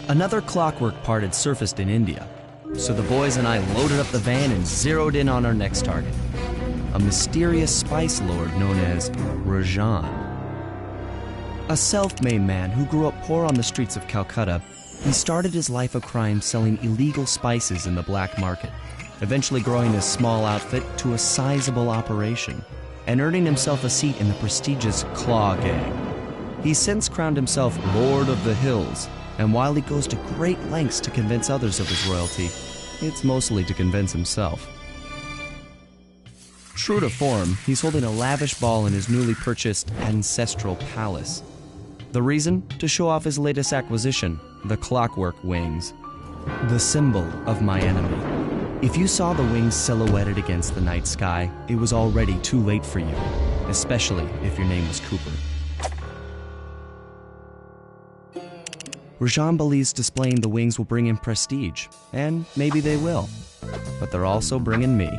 Another clockwork part had surfaced in India, so the boys and I loaded up the van and zeroed in on our next target, a mysterious spice lord known as Rajan. A self-made man who grew up poor on the streets of Calcutta, he started his life of crime selling illegal spices in the black market, eventually growing his small outfit to a sizable operation and earning himself a seat in the prestigious Claw Gang. He's since crowned himself Lord of the Hills, and while he goes to great lengths to convince others of his royalty, it's mostly to convince himself. True to form, he's holding a lavish ball in his newly purchased ancestral palace. The reason? To show off his latest acquisition, the clockwork wings, the symbol of my enemy. If you saw the wings silhouetted against the night sky, it was already too late for you, especially if your name was Cooper. Rajan believes displaying the wings will bring him prestige, and maybe they will, but they're also bringing me.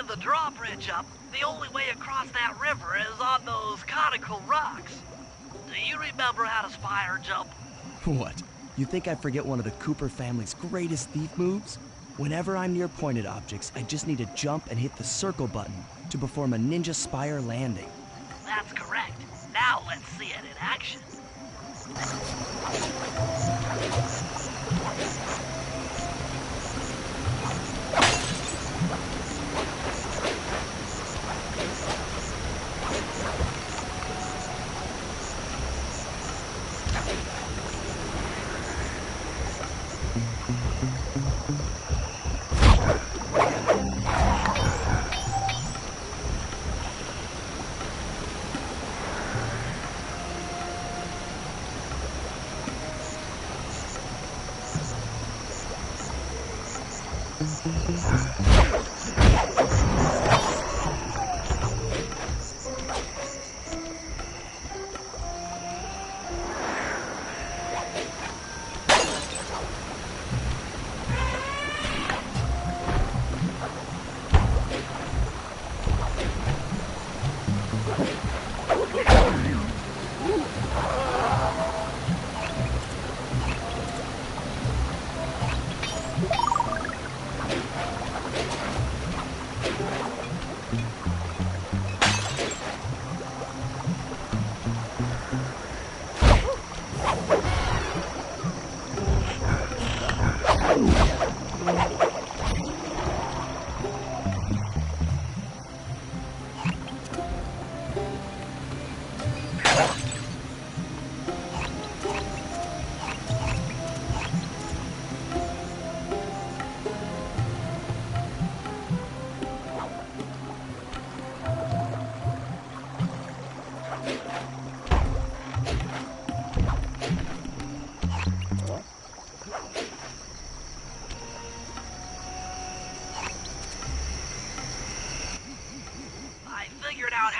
The drawbridge up, the only way across that river is on those conical rocks. Do you remember how to spire jump? What? You think I forget one of the Cooper family's greatest thief moves? Whenever I'm near pointed objects, I just need to jump and hit the circle button to perform a ninja spire landing. That's correct. Now let's see it in action.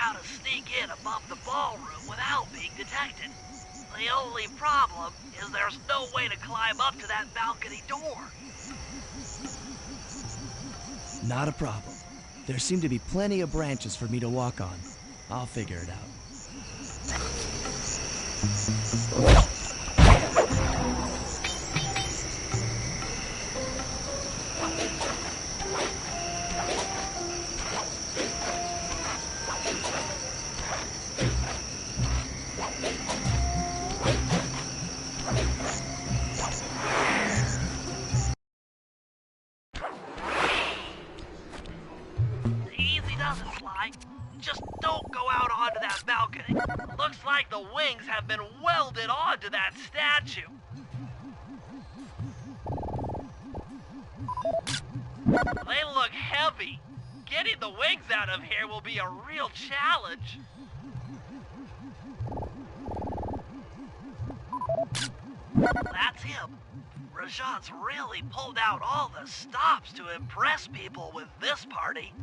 how to sneak in above the ballroom without being detected. The only problem is there's no way to climb up to that balcony door. Not a problem. There seem to be plenty of branches for me to walk on. I'll figure it out. Easy does it, Sly. Just don't go out onto that balcony. Looks like the wings have been welded onto that statue. They look heavy. Getting the wings out of here will be a real challenge. That's him. Rajan's really pulled out all the stops to impress people with this party.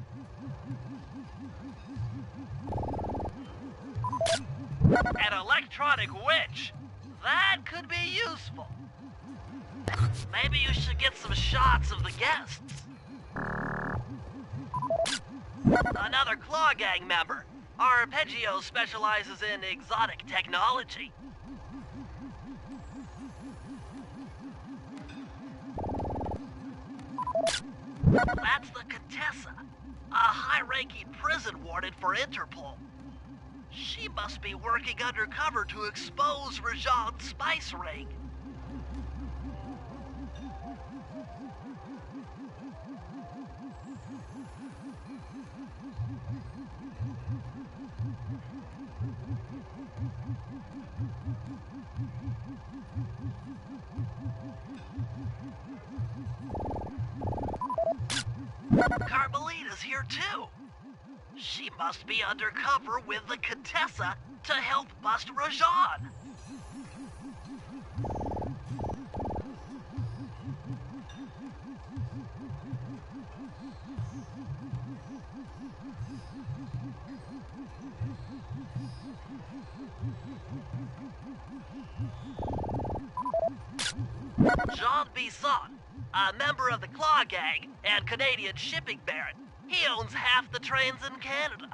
An electronic witch. That could be useful. Maybe you should get some shots of the guests. Another Claw Gang member. Arpeggio specializes in exotic technology. That's the Contessa, a high-ranking prison warden for Interpol. She must be working undercover to expose Rajan's spice ring. Carmelita's here too. She must be undercover with the Contessa to help bust Rajan. Jean Bisson, a member of the Claw Gang and Canadian shipping baron. He owns half the trains in Canada.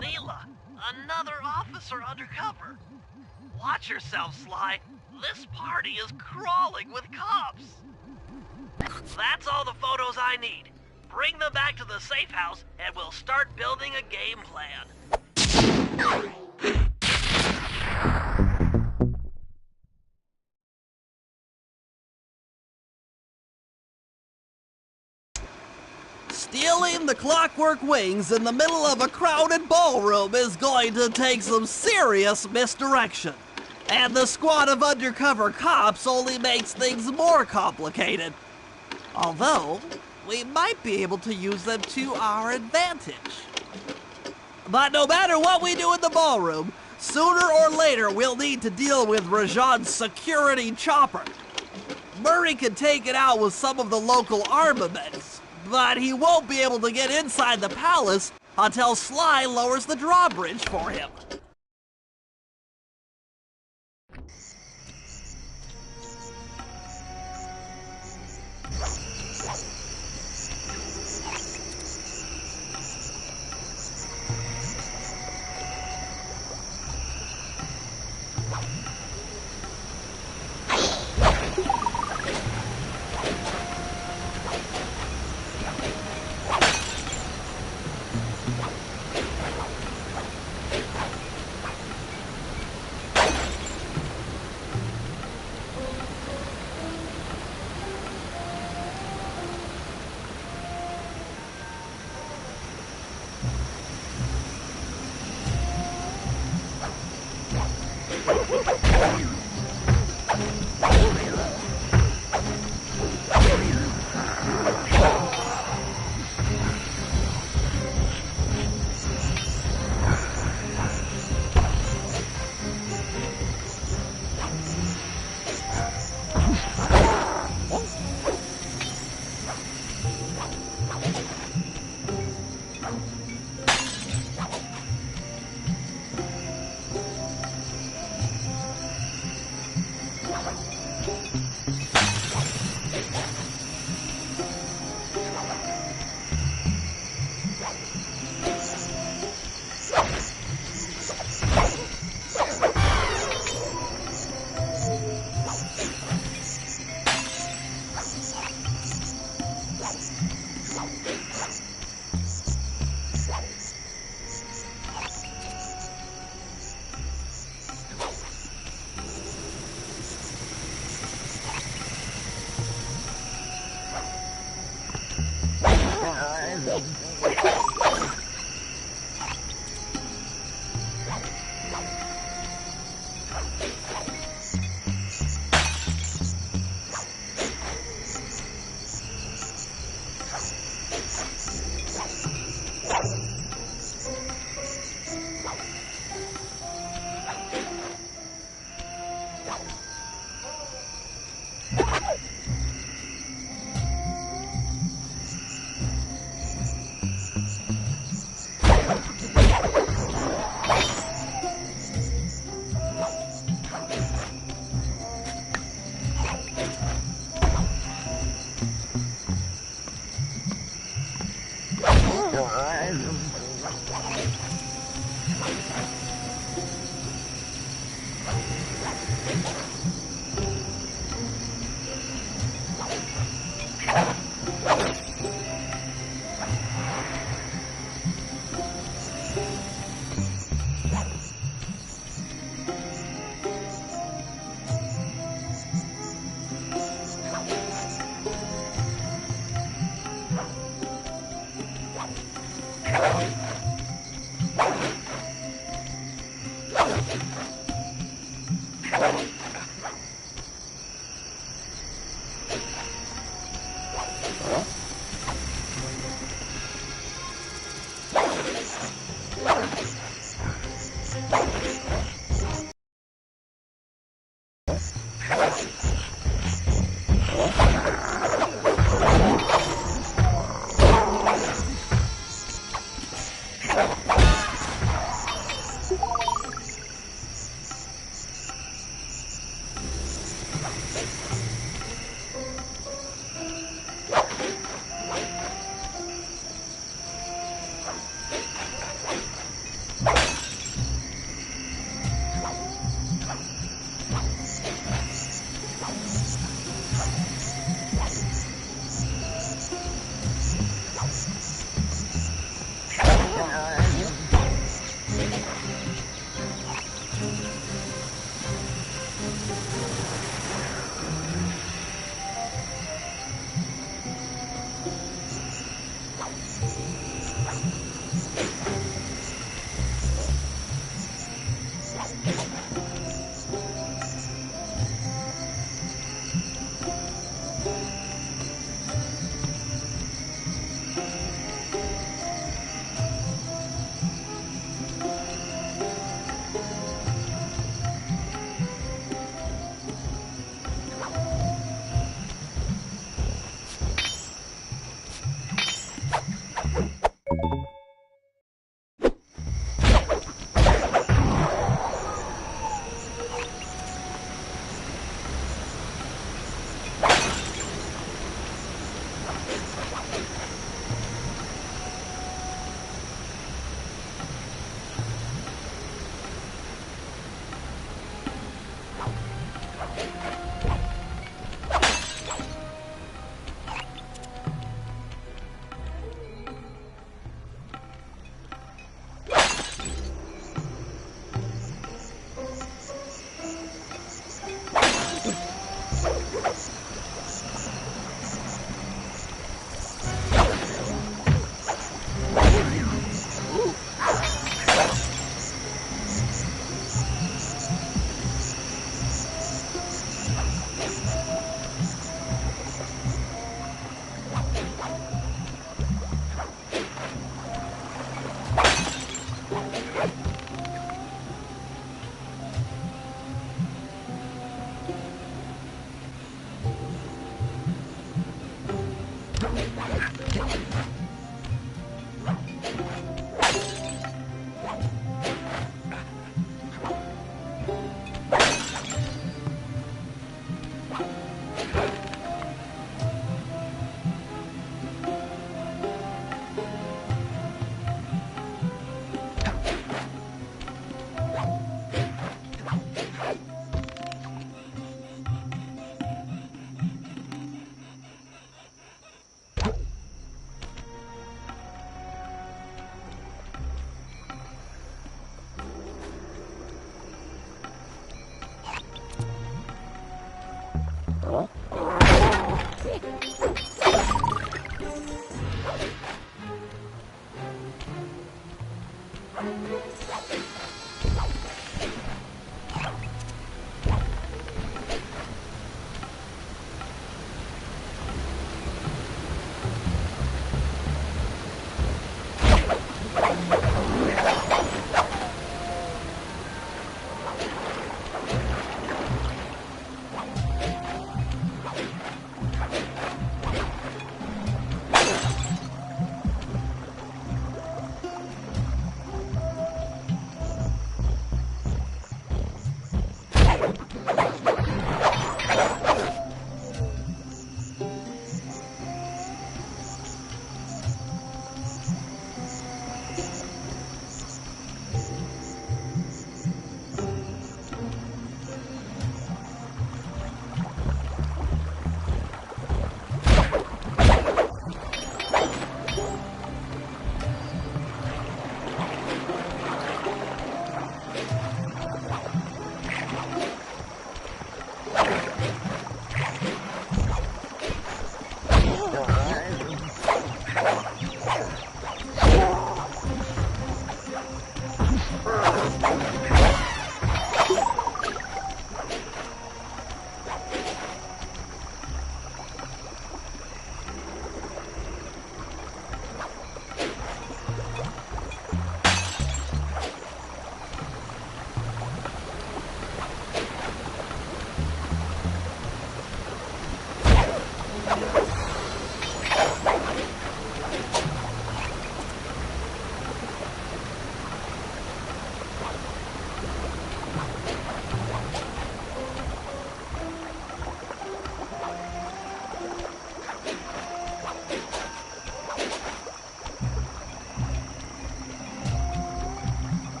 Neela, another officer undercover. Watch yourself, Sly. This party is crawling with cops. That's all the photos I need. Bring them back to the safe house, and we'll start building a game plan. Stealing the clockwork wings in the middle of a crowded ballroom is going to take some serious misdirection. And the squad of undercover cops only makes things more complicated. Although, we might be able to use them to our advantage. But no matter what we do in the ballroom, sooner or later we'll need to deal with Rajan's security chopper. Murray can take it out with some of the local armaments, but he won't be able to get inside the palace until Sly lowers the drawbridge for him.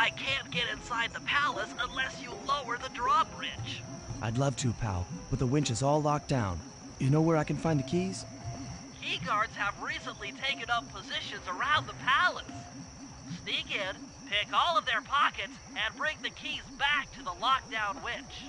I can't get inside the palace unless you lower the drawbridge. I'd love to, pal, but the winch is all locked down. You know where I can find the keys? Key guards have recently taken up positions around the palace. Sneak in, pick all of their pockets, and bring the keys back to the lockdown winch.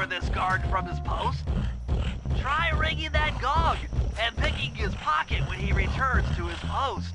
This guard from his post. Try ringing that gong and picking his pocket when he returns to his post.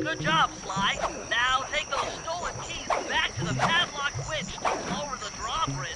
Good job, Sly. Now take those stolen keys back to the padlocked winch to lower the drawbridge.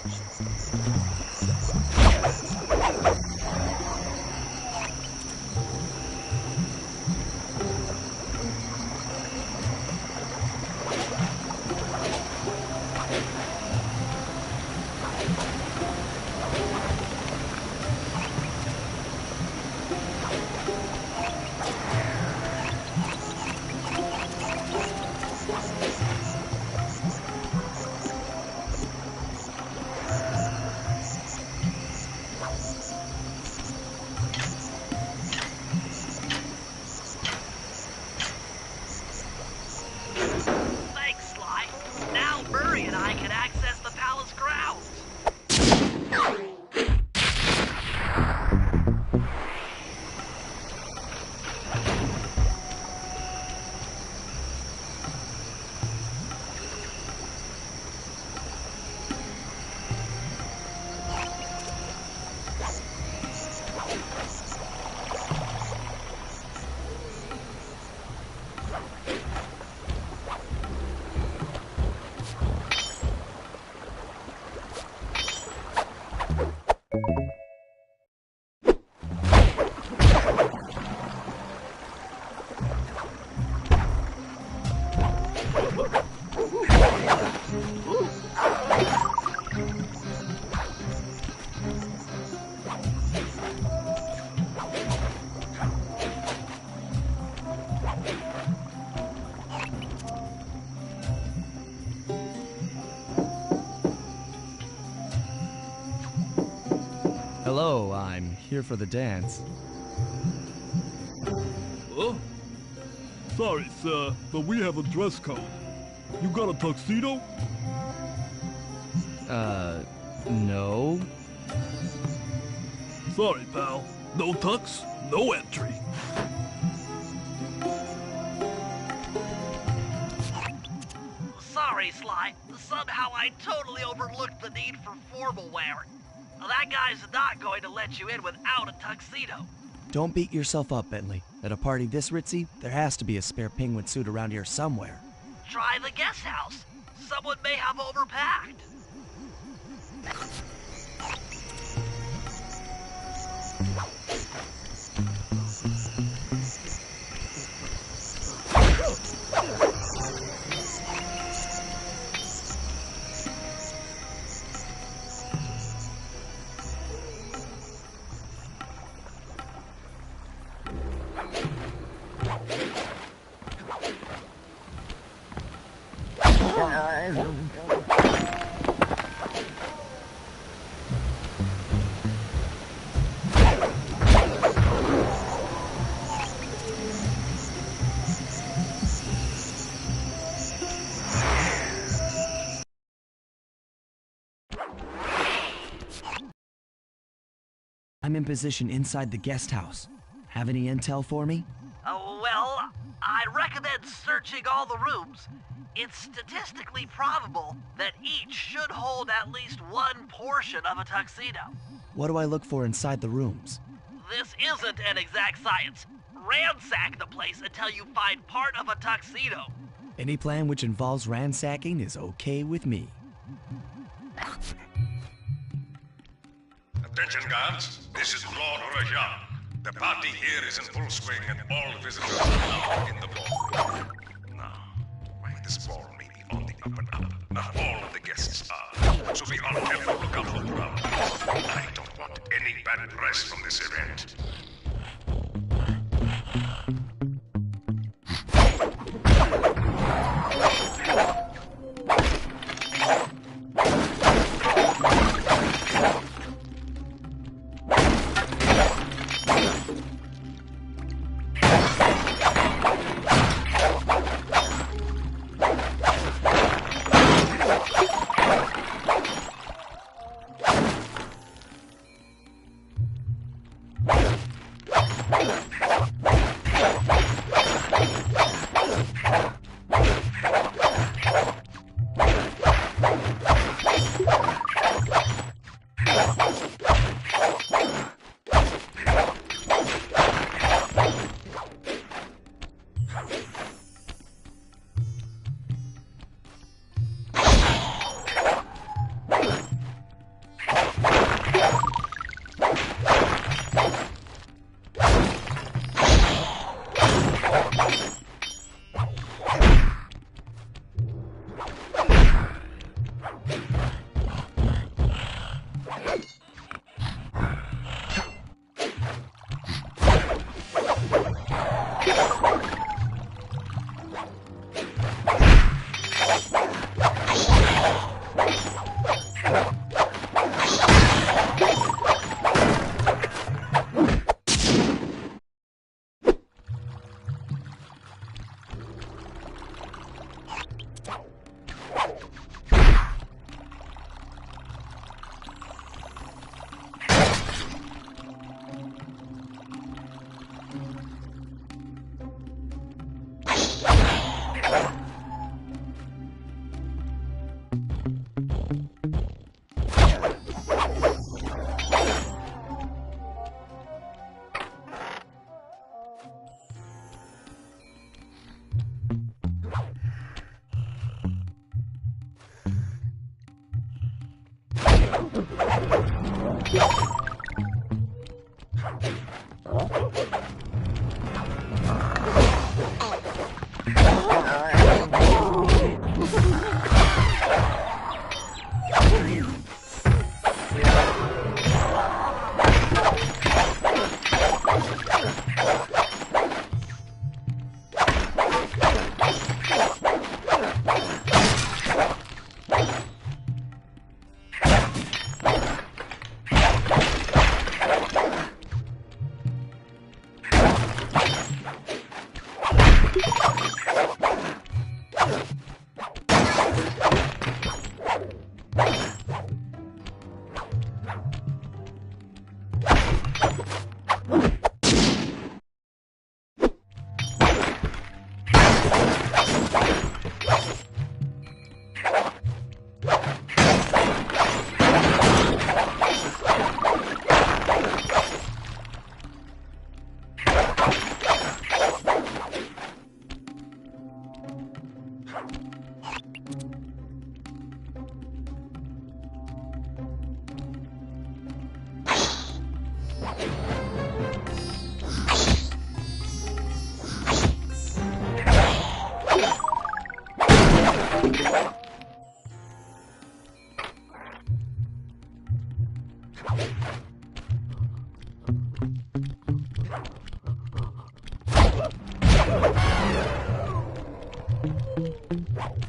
Hello, I'm here for the dance. Huh? Sorry, sir, but we have a dress code. You got a tuxedo? No. Sorry, pal. No tux, no entry. Sorry, Sly. Somehow I totally overlooked the need for formal wear. That guy's not going to let you in without a tuxedo. Don't beat yourself up, Bentley. At a party this ritzy, there has to be a spare penguin suit around here somewhere. Try the guest house. Someone may have overpacked. I'm in position inside the guest house. Have any intel for me? Well, I'd recommend searching all the rooms. It's statistically probable that each should hold at least one portion of a tuxedo. What do I look for inside the rooms? This isn't an exact science. Ransack the place until you find part of a tuxedo. Any plan which involves ransacking is okay with me. Attention guards, this is Lord Rajan. The party here is in full swing and all visitors are now in the ballroom. Now, this ball may be on the up and up. Not all of the guests are. So be on careful lookout for problems. I don't want any bad press from this event.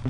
You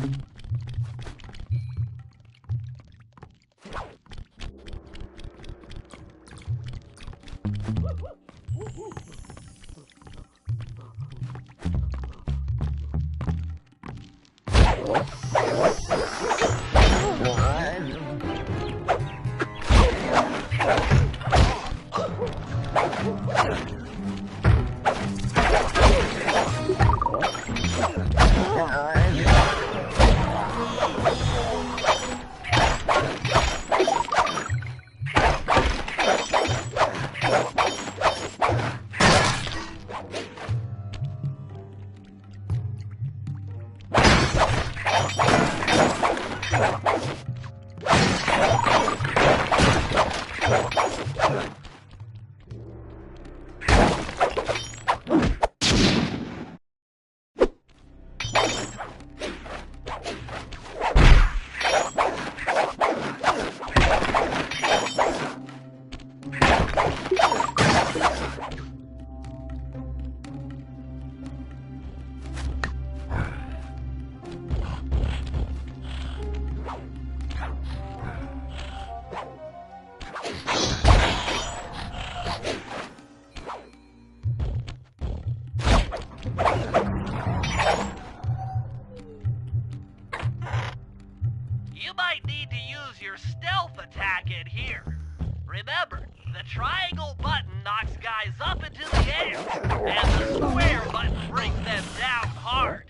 might need to use your stealth attack in here. Remember, the triangle button knocks guys up into the air, and the square button brings them down hard.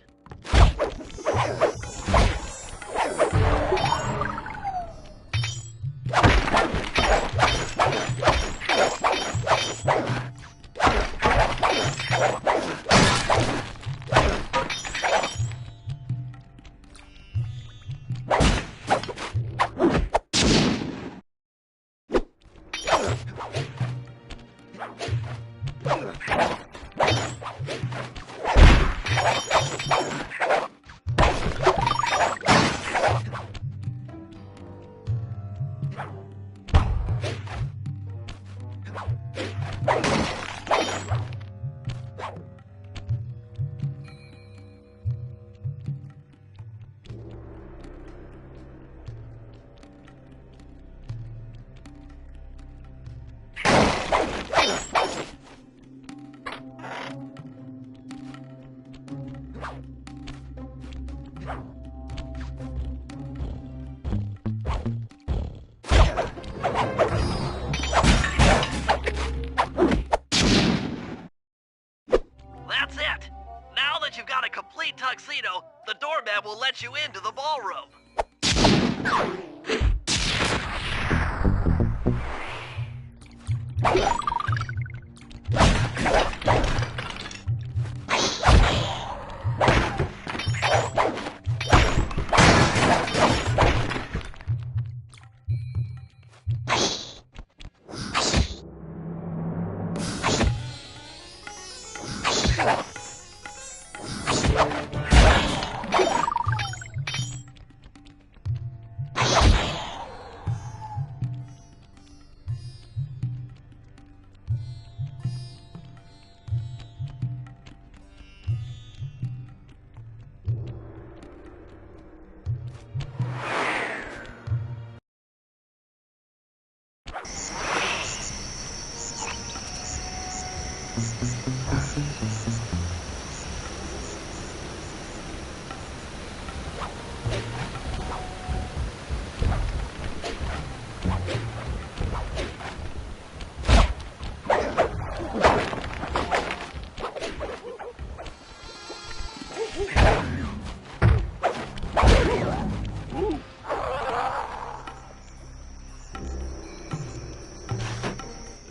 That's it. Now that you've got a complete tuxedo, the doorman will let you into the ballroom.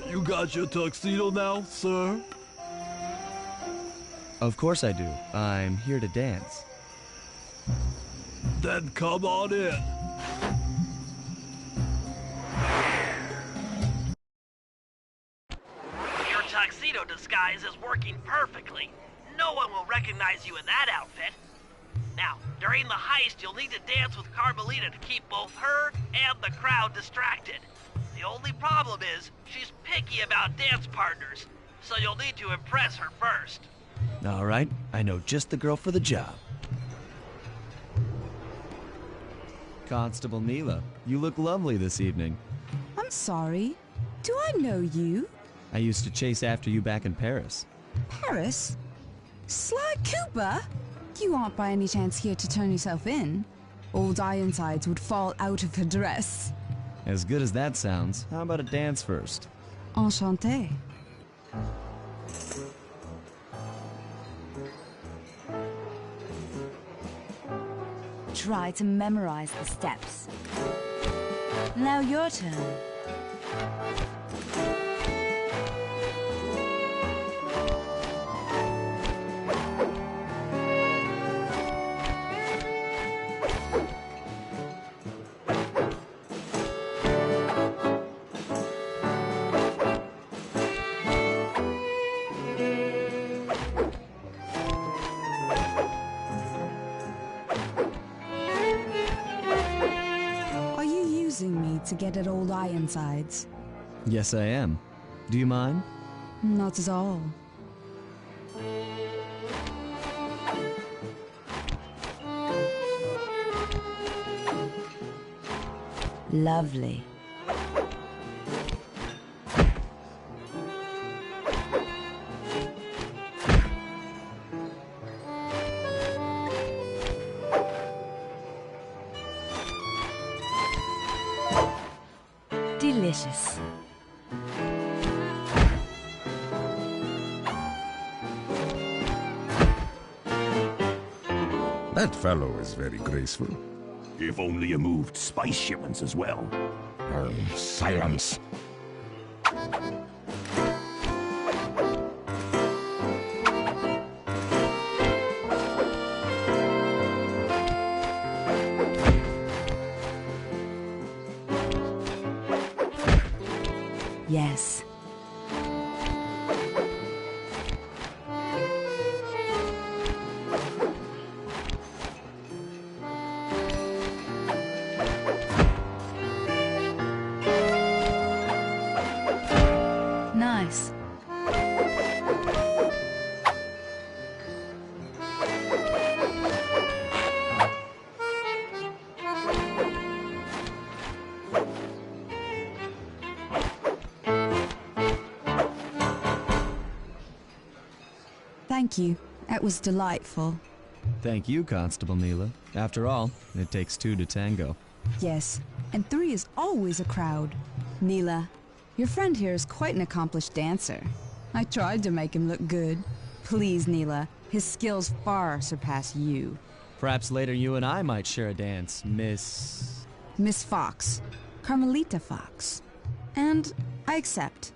You got your tuxedo now, sir? Of course I do. I'm here to dance. Then come on in. Your tuxedo disguise is working perfectly. No one will recognize you in that outfit. Now, during the heist, you'll need to dance with Carmelita to keep both her and the crowd distracted. The only problem is, she's picky about dance partners, so you'll need to impress her first. All right, I know just the girl for the job. Constable Neela, you look lovely this evening. I'm sorry. Do I know you? I used to chase after you back in Paris. Paris? Sly Cooper? You aren't by any chance here to turn yourself in? Old Ironsides would fall out of her dress. As good as that sounds, how about a dance first? Enchanté. Try to memorize the steps. Now your turn. To get at old Ironsides. Yes, I am. Do you mind? Not at all. Lovely. Delicious. That fellow is very graceful. If only you moved spice shipments as well. Silence. Yes. Nice. Thank you. That was delightful. Thank you, Constable Neela. After all, it takes two to tango. Yes, and three is always a crowd. Neela, your friend here is quite an accomplished dancer. I tried to make him look good. Please, Neela, his skills far surpass you. Perhaps later you and I might share a dance, Miss... Miss Fox. Carmelita Fox. And I accept.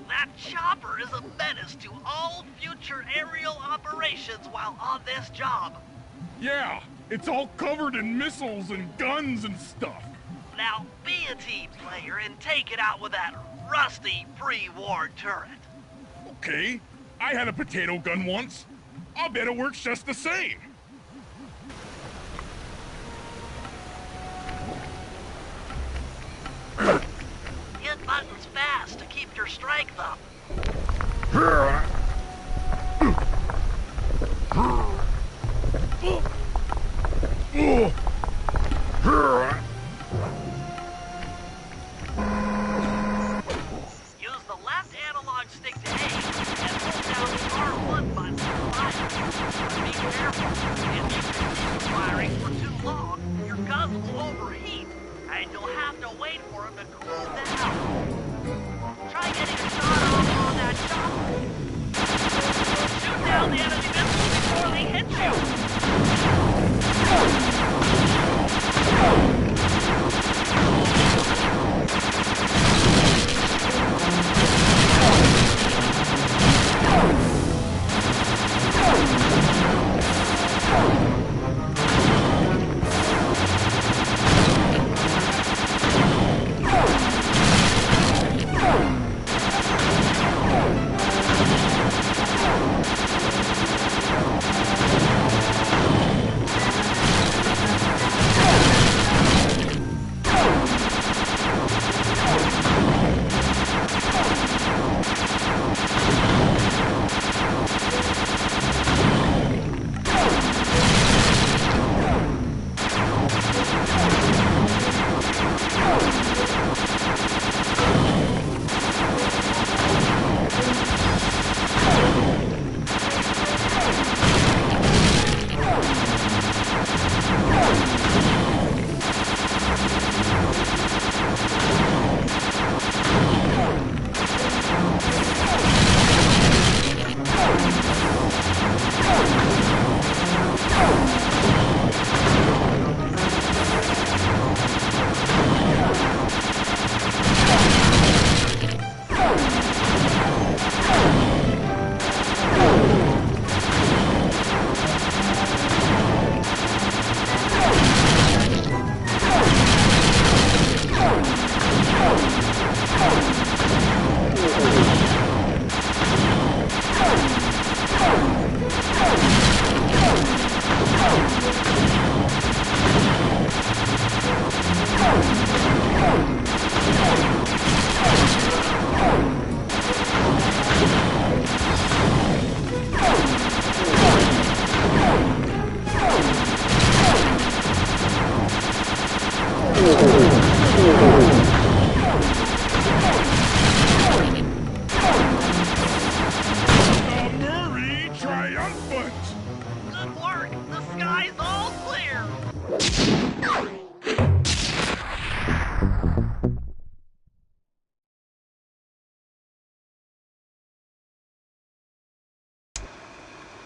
That chopper is a menace to all future aerial operations while on this job. Yeah, it's all covered in missiles and guns and stuff. Now be a team player and take it out with that rusty pre-war turret. Okay, I had a potato gun once. I bet it works just the same. Hit buttons fast to keep your strength up. Use the left analog stick to aim and hold down the R1 button to fire. Be careful. If you continue firing for too long, your guns will overheat, and you'll have to wait for them to cool down. Try getting a shot off on that chopper. Shoot down the enemy missiles before they hit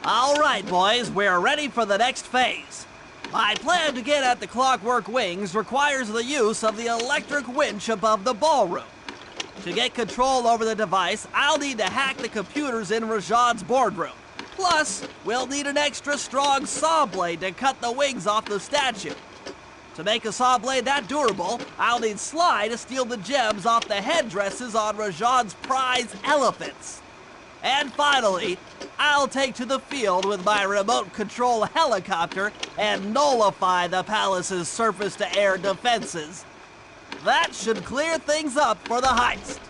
All right, boys, we're ready for the next phase. My plan to get at the Clockwork Wings requires the use of the electric winch above the ballroom. To get control over the device, I'll need to hack the computers in Rajan's boardroom. Plus, we'll need an extra strong saw blade to cut the wings off the statue. To make a saw blade that durable, I'll need Sly to steal the gems off the headdresses on Rajan's prize elephants. And finally, I'll take to the field with my remote control helicopter and nullify the palace's surface-to-air defenses. That should clear things up for the heist.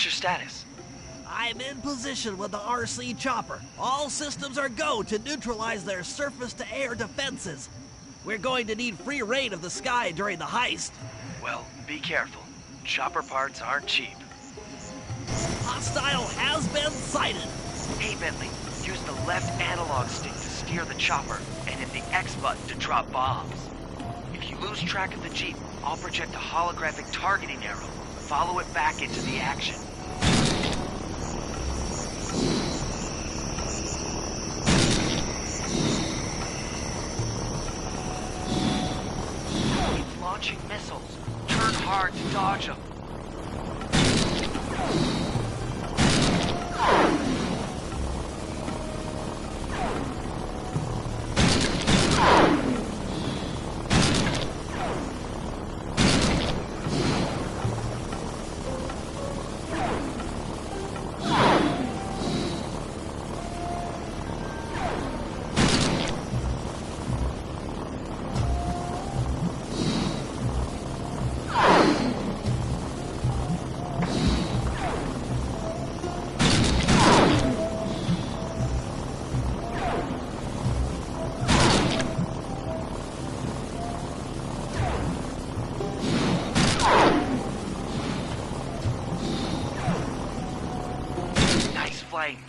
your status? I'm in position with the RC chopper. All systems are go to neutralize their surface-to-air defenses. We're going to need free reign of the sky during the heist. Well, be careful. Chopper parts aren't cheap. Hostile has been sighted. Hey, Bentley, use the left analog stick to steer the chopper and hit the X button to drop bombs. If you lose track of the Jeep, I'll project a holographic targeting arrow. Follow it back into the action. It's launching missiles. Turn hard to dodge them.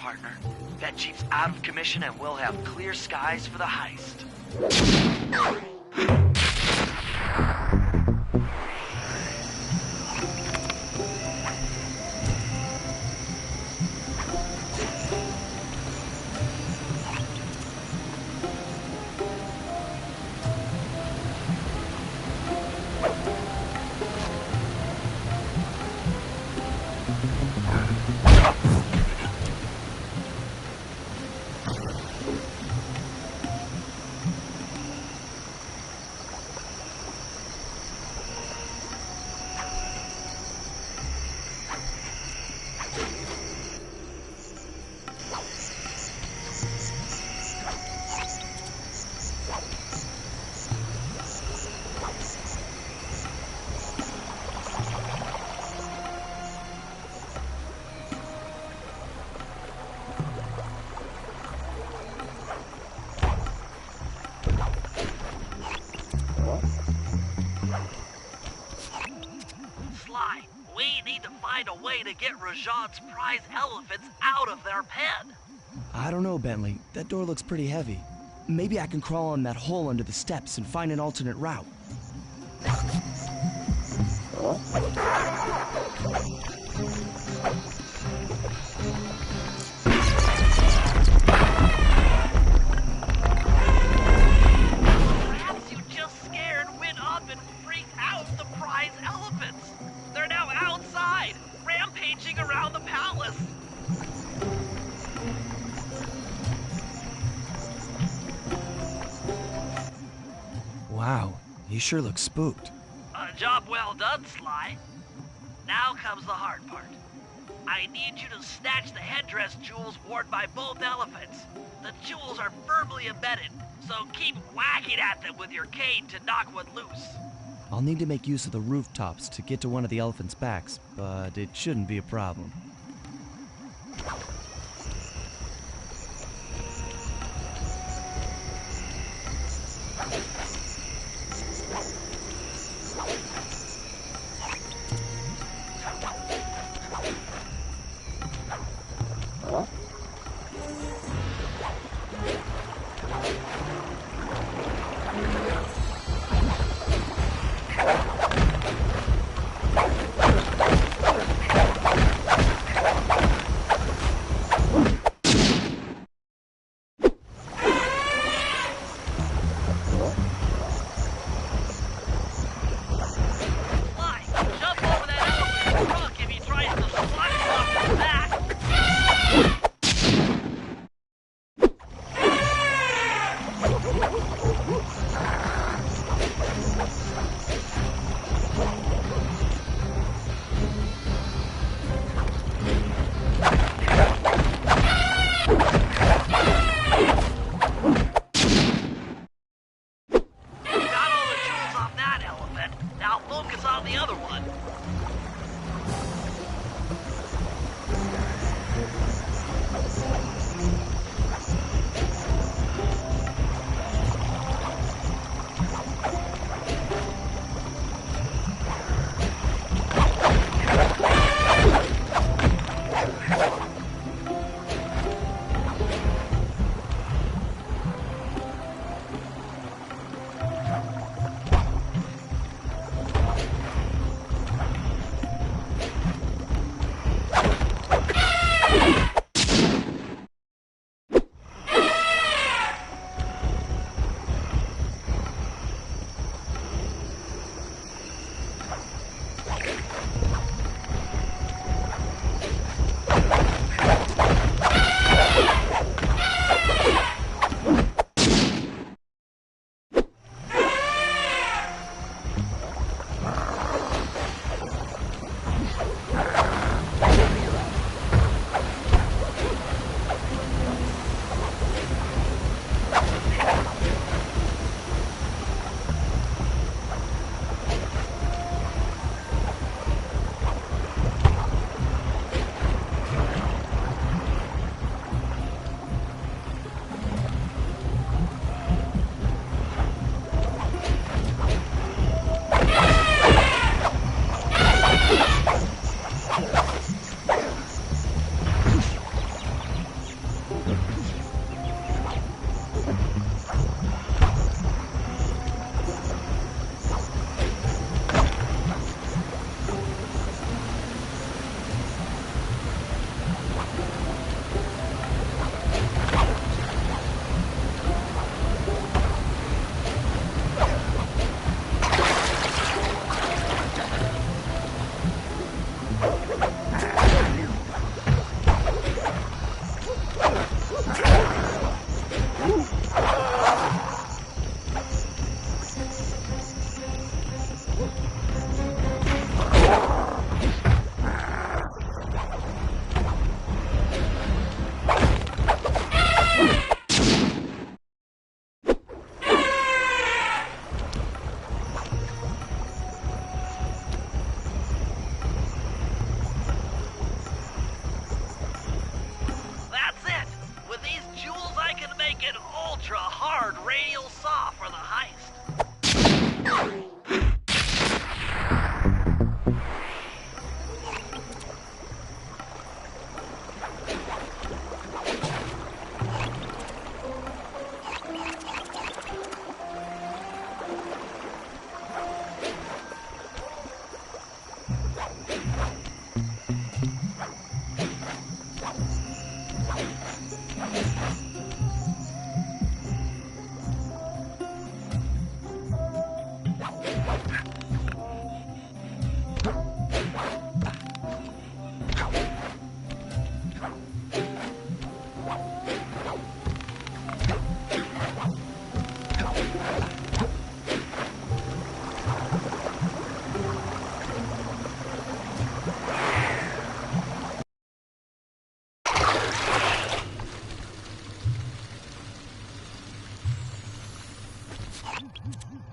Partner. That Jeep's out of commission and we'll have clear skies for the heist. find a way to get Rajan's prize elephants out of their pen. I don't know, Bentley. That door looks pretty heavy. Maybe I can crawl on that hole under the steps and find an alternate route. Perhaps you just scared, went up, and freaked out the prize elephants. They're now outside, rampaging around the palace. Wow, you sure look spooked. Job well done, Sly. Now comes the hard part. I need you to snatch the headdress jewels worn by both elephants. The jewels are firmly embedded, so keep whacking at them with your cane to knock one loose. I'll need to make use of the rooftops to get to one of the elephants' backs, but it shouldn't be a problem. That's it! With these jewels, I can make an ultra-hard radial saw for the heist.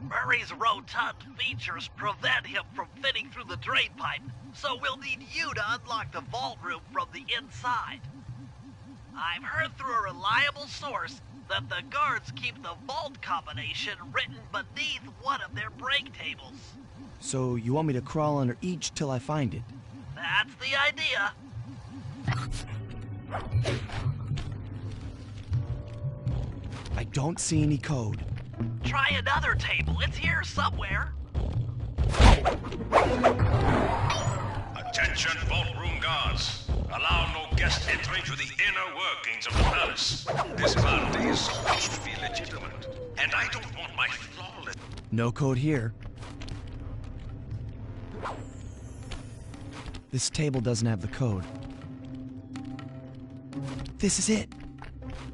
Murray's rotund features prevent him from fitting through the drain pipe, so we'll need you to unlock the vault room from the inside. I've heard through a reliable source that the guards keep the vault combination written beneath one of their break tables. So you want me to crawl under each till I find it? That's the idea. I don't see any code. Try another table. It's here somewhere. Attention, vault room guards. Allow no guest entry to the inner workings of the palace. This party is supposed to be legitimate, and I don't want my flawless... No code here. This table doesn't have the code. This is it.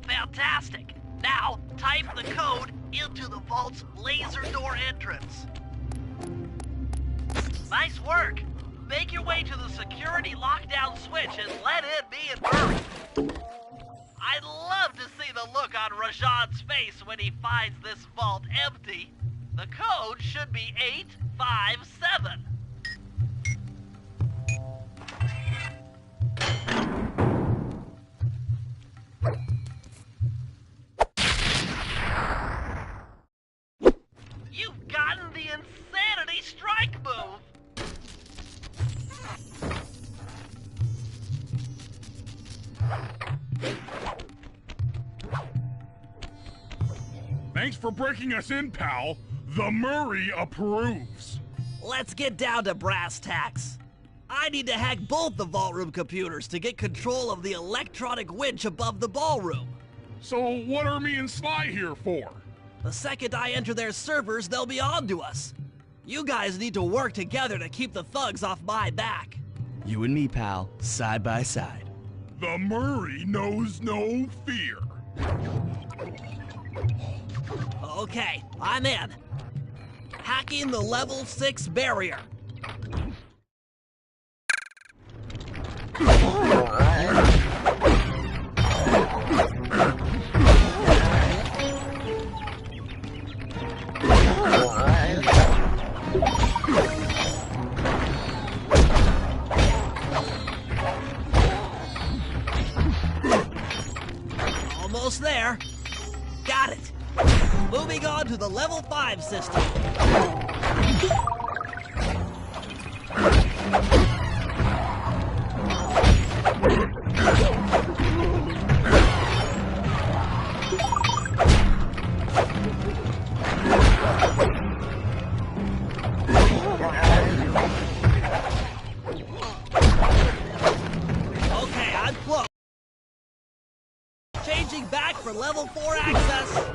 Fantastic. Now, type the code into the vault's laser door entrance. Nice work. Make your way to the security lockdown switch and let in me and Murray. I'd love to see the look on Rajan's face when he finds this vault empty. The code should be 857. You've gotten the insanity strike move! Thanks for breaking us in, pal. The Murray approves. Let's get down to brass tacks. I need to hack both the vault room computers to get control of the electronic winch above the ballroom. So what are me and Sly here for? The second I enter their servers, they'll be on to us. You guys need to work together to keep the thugs off my back. You and me, pal, side by side. The Murray knows no fear. Okay, I'm in. Hacking the level 6 barrier. Almost there. Got it. Moving on to the level 5 system. Okay, I'm close. Changing back for level 4 access.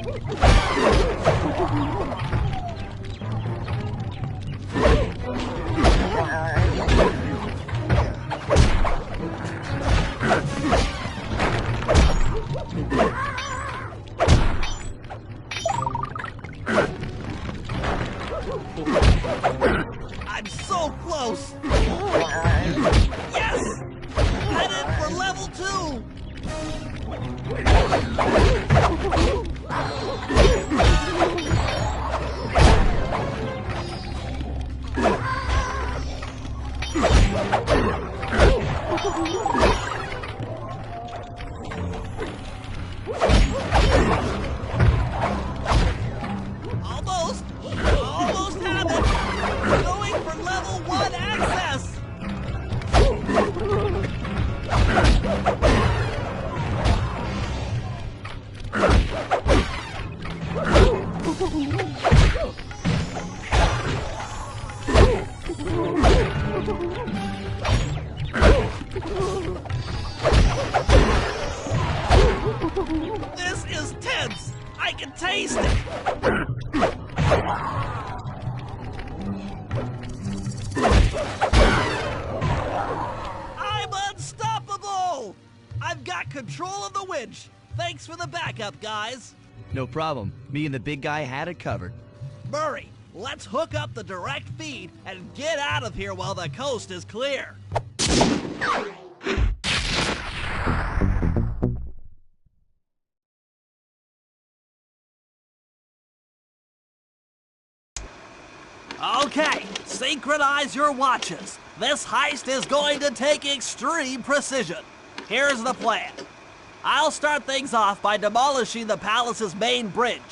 I'm so close! Yes! Headed for level 2! Almost! Almost have it! Going for level 1 access! This is tense! I can taste it! I'm unstoppable! I've got control of the winch! Thanks for the backup, guys! No problem. Me and the big guy had it covered. Murray, let's hook up the direct feed and get out of here while the coast is clear! Okay, synchronize your watches. This heist is going to take extreme precision. Here's the plan. I'll start things off by demolishing the palace's main bridge.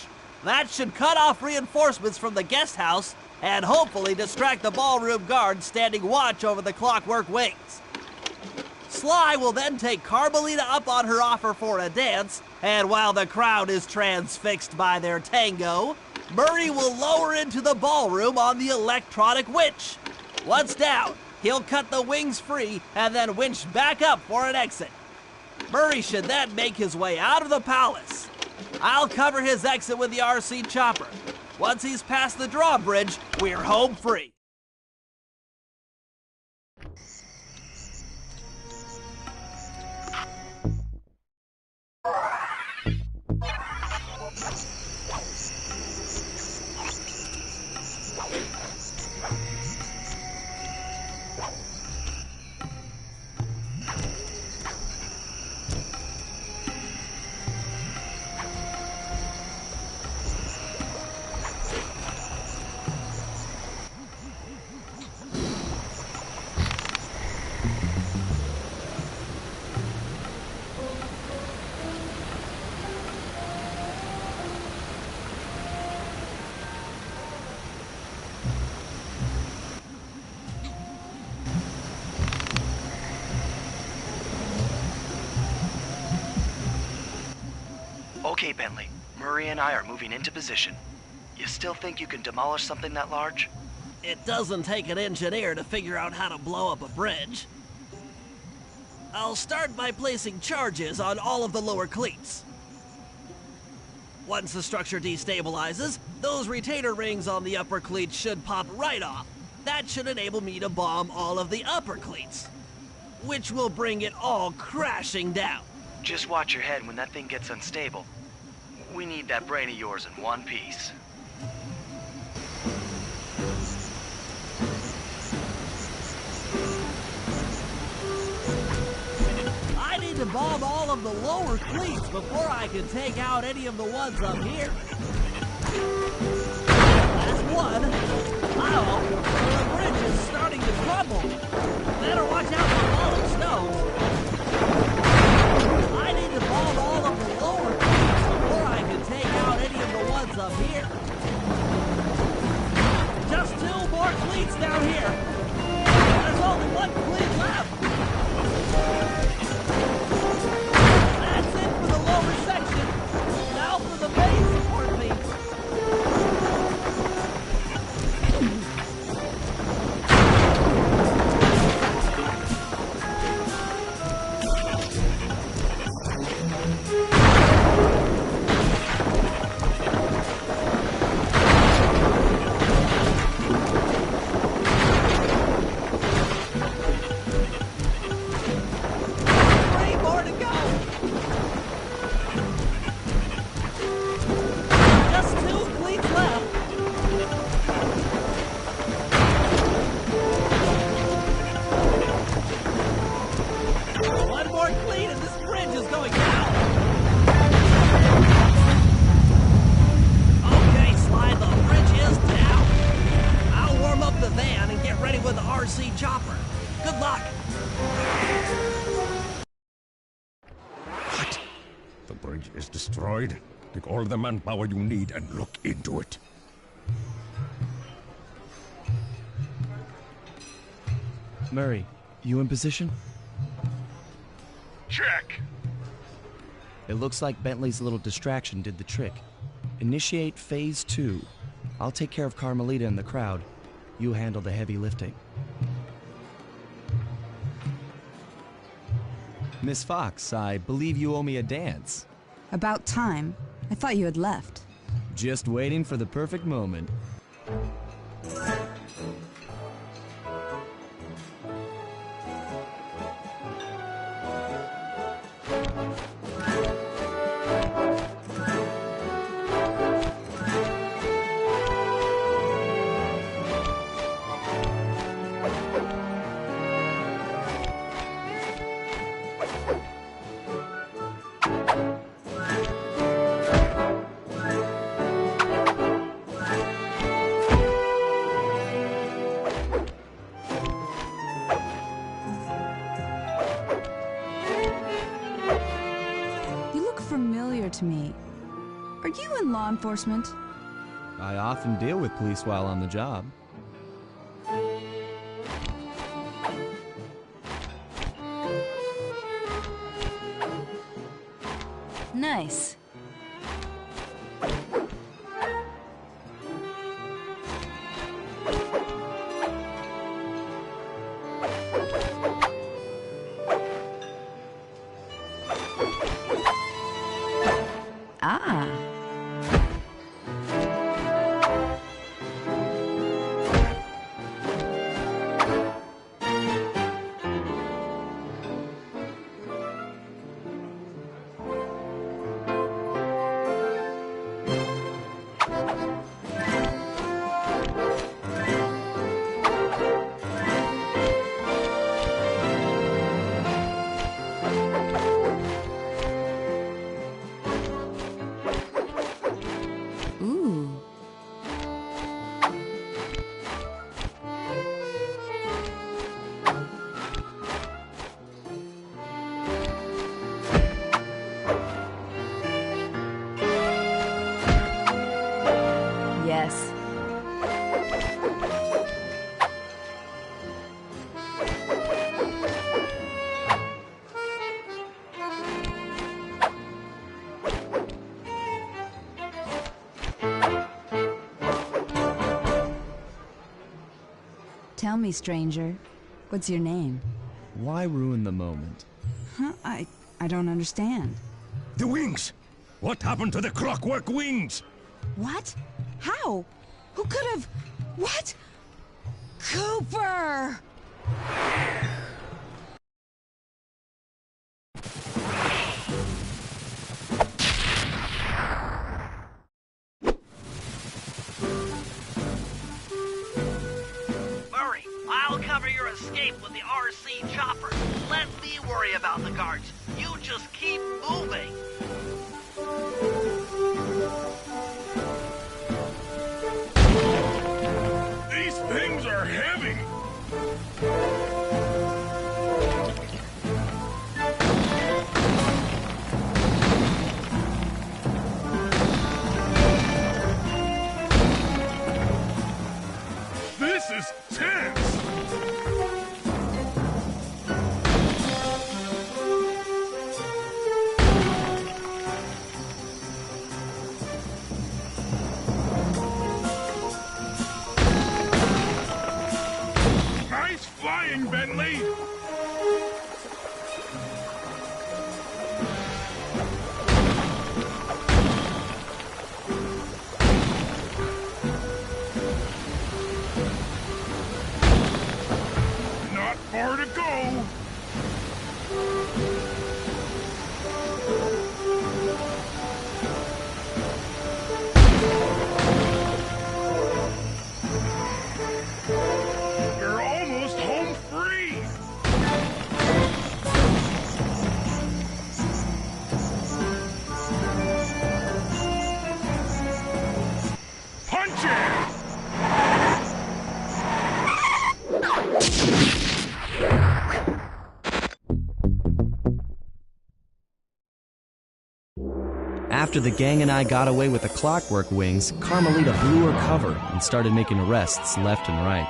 That should cut off reinforcements from the guest house and hopefully distract the ballroom guards standing watch over the clockwork wings. Sly will then take Carmelita up on her offer for a dance, and while the crowd is transfixed by their tango, Murray will lower into the ballroom on the electronic winch. Once down, he'll cut the wings free and then winch back up for an exit. Murray should then make his way out of the palace. I'll cover his exit with the RC chopper. Once he's past the drawbridge, we're home free. Okay, Bentley. Murray and I are moving into position. You still think you can demolish something that large? It doesn't take an engineer to figure out how to blow up a bridge. I'll start by placing charges on all of the lower cleats. Once the structure destabilizes, those retainer rings on the upper cleats should pop right off. That should enable me to bomb all of the upper cleats, which will bring it all crashing down. Just watch your head when that thing gets unstable. We need that brain of yours in one piece. I need to bomb all of the lower cleats before I can take out any of the ones up here. That's one. Uh-oh, the bridge is starting to crumble. Better watch out for falling stones. I need to bomb all of the lower cleats before I can take out any of the ones up here. Just 2 more cleats down here. There's only 1 cleat left. That's it for the lower section. Now for the main support cleats. Android. Take all the manpower you need and look into it. Murray, you in position? Check! It looks like Bentley's little distraction did the trick. Initiate Phase 2. I'll take care of Carmelita and the crowd. You handle the heavy lifting. Miss Fox, I believe you owe me a dance. About time. I thought you had left. Just waiting for the perfect moment. To me. Are you in law enforcement? I often deal with police while on the job. Nice. Ah. Yes. Tell me, stranger, what's your name? Why ruin the moment? Huh? I don't understand. The wings! What happened to the clockwork wings? What? How? Who could have... What? Cooper! Murray, I'll cover your escape with the RC chopper. Let me worry about the guards. You just keep moving. These things are heavy! This is tense! Nice flying, Bentley! Not far to go! You're almost home free! Punch it! After the gang and I got away with the clockwork wings, Carmelita blew her cover and started making arrests left and right.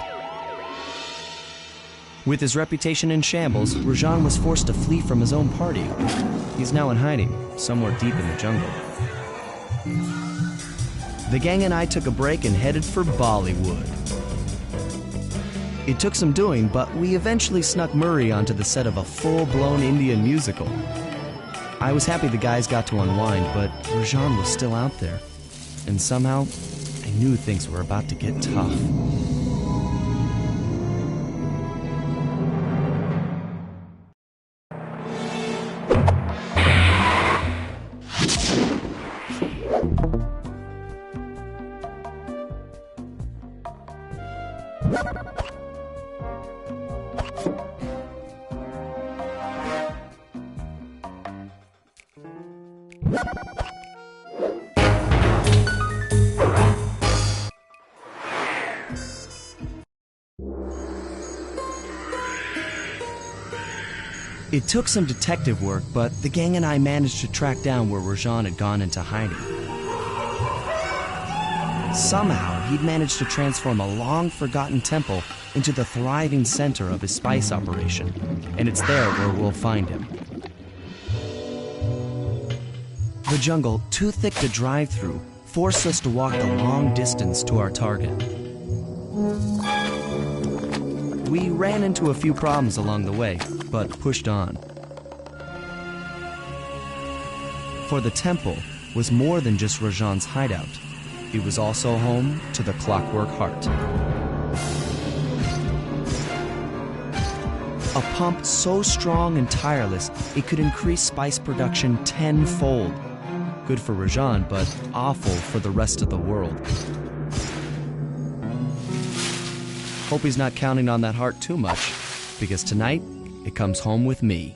With his reputation in shambles, Rajan was forced to flee from his own party. He's now in hiding, somewhere deep in the jungle. The gang and I took a break and headed for Bollywood. It took some doing, but we eventually snuck Murray onto the set of a full-blown Indian musical. I was happy the guys got to unwind, but Rajan was still out there. And somehow, I knew things were about to get tough. It took some detective work, but the gang and I managed to track down where Rajan had gone into hiding. Somehow, he'd managed to transform a long-forgotten temple into the thriving center of his spice operation, and it's there where we'll find him. The jungle, too thick to drive through, forced us to walk the long distance to our target. We ran into a few problems along the way, but pushed on. For the temple was more than just Rajan's hideout. It was also home to the Clockwork Heart. A pump so strong and tireless, it could increase spice production tenfold. Good for Rajan, but awful for the rest of the world. Hope he's not counting on that heart too much, because tonight, it comes home with me.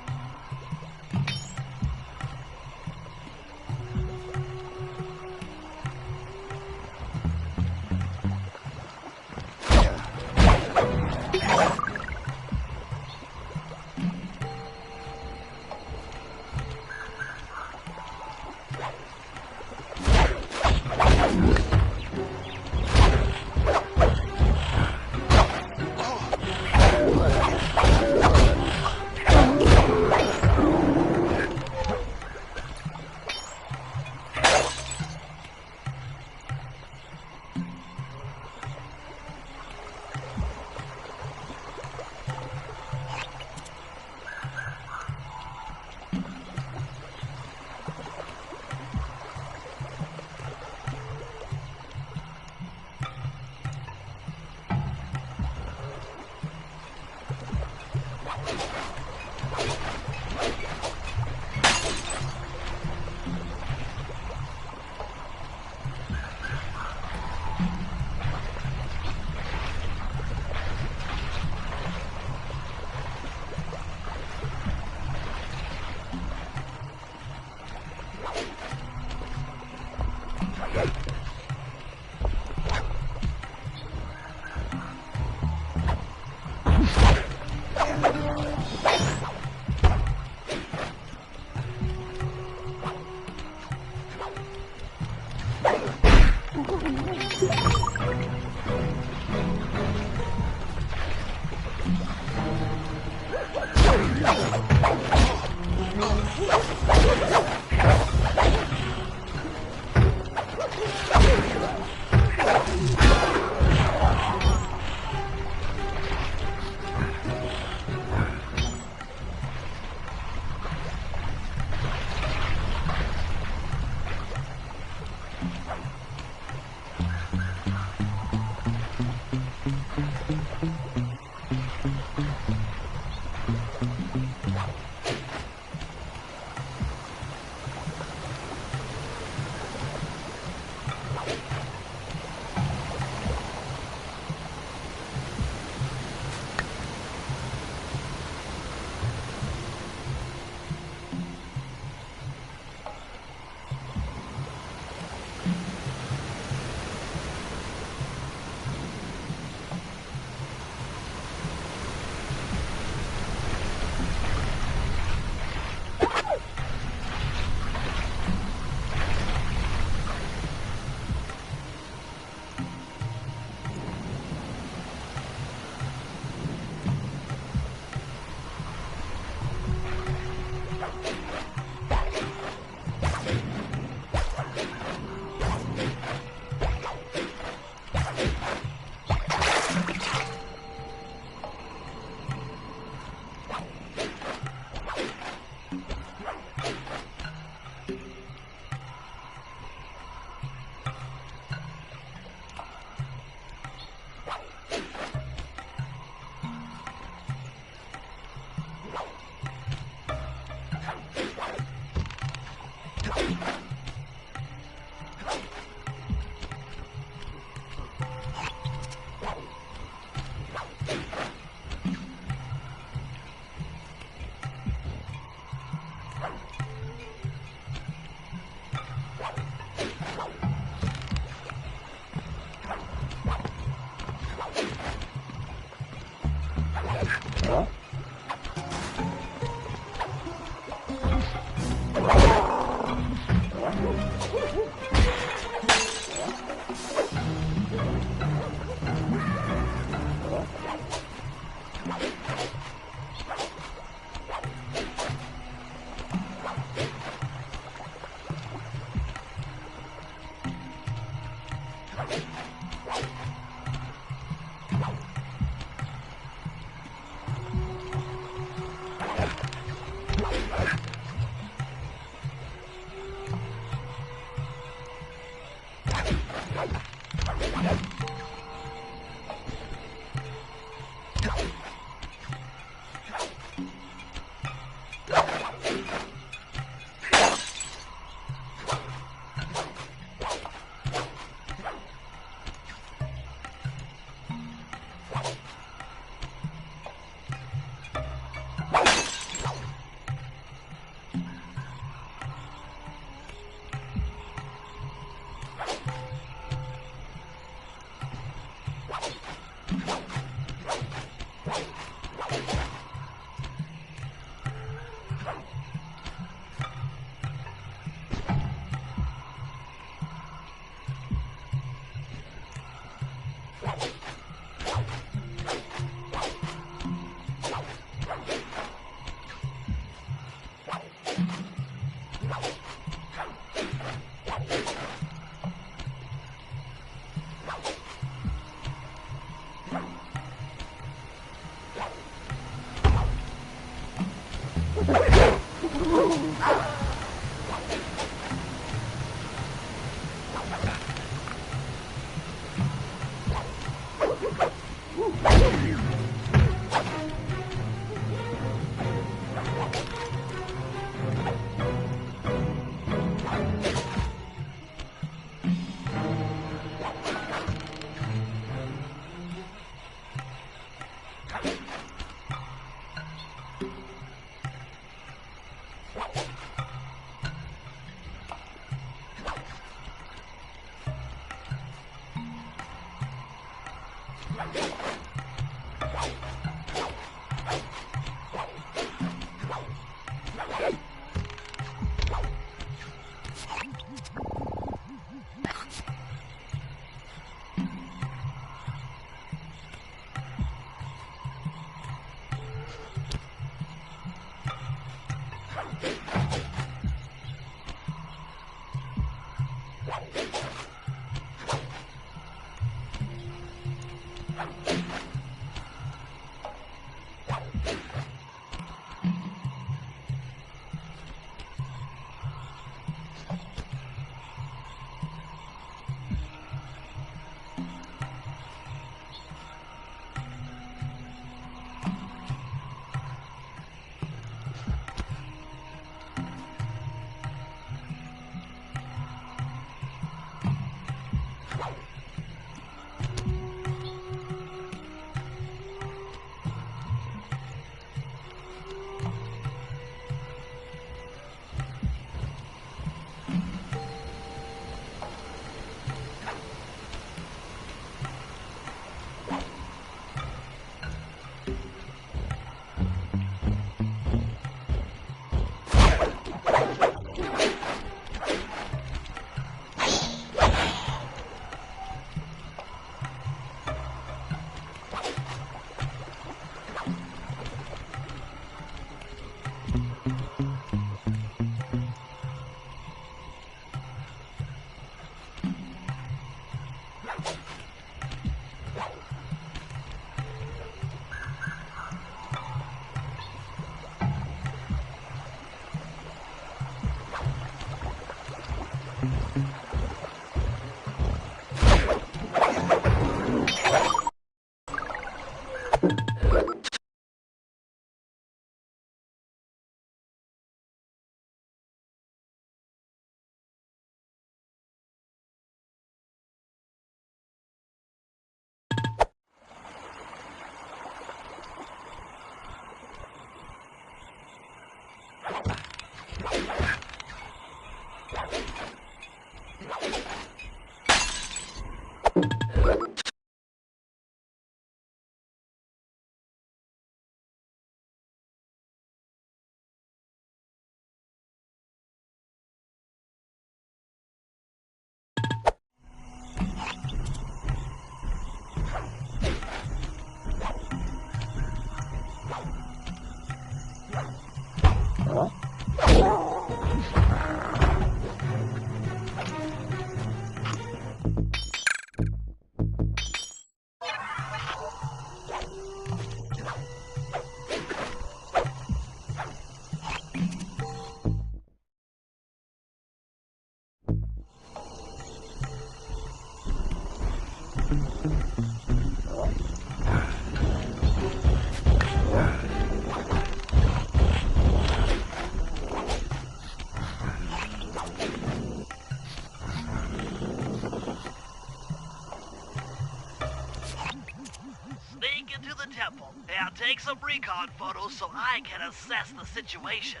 take some recon photos so I can assess the situation.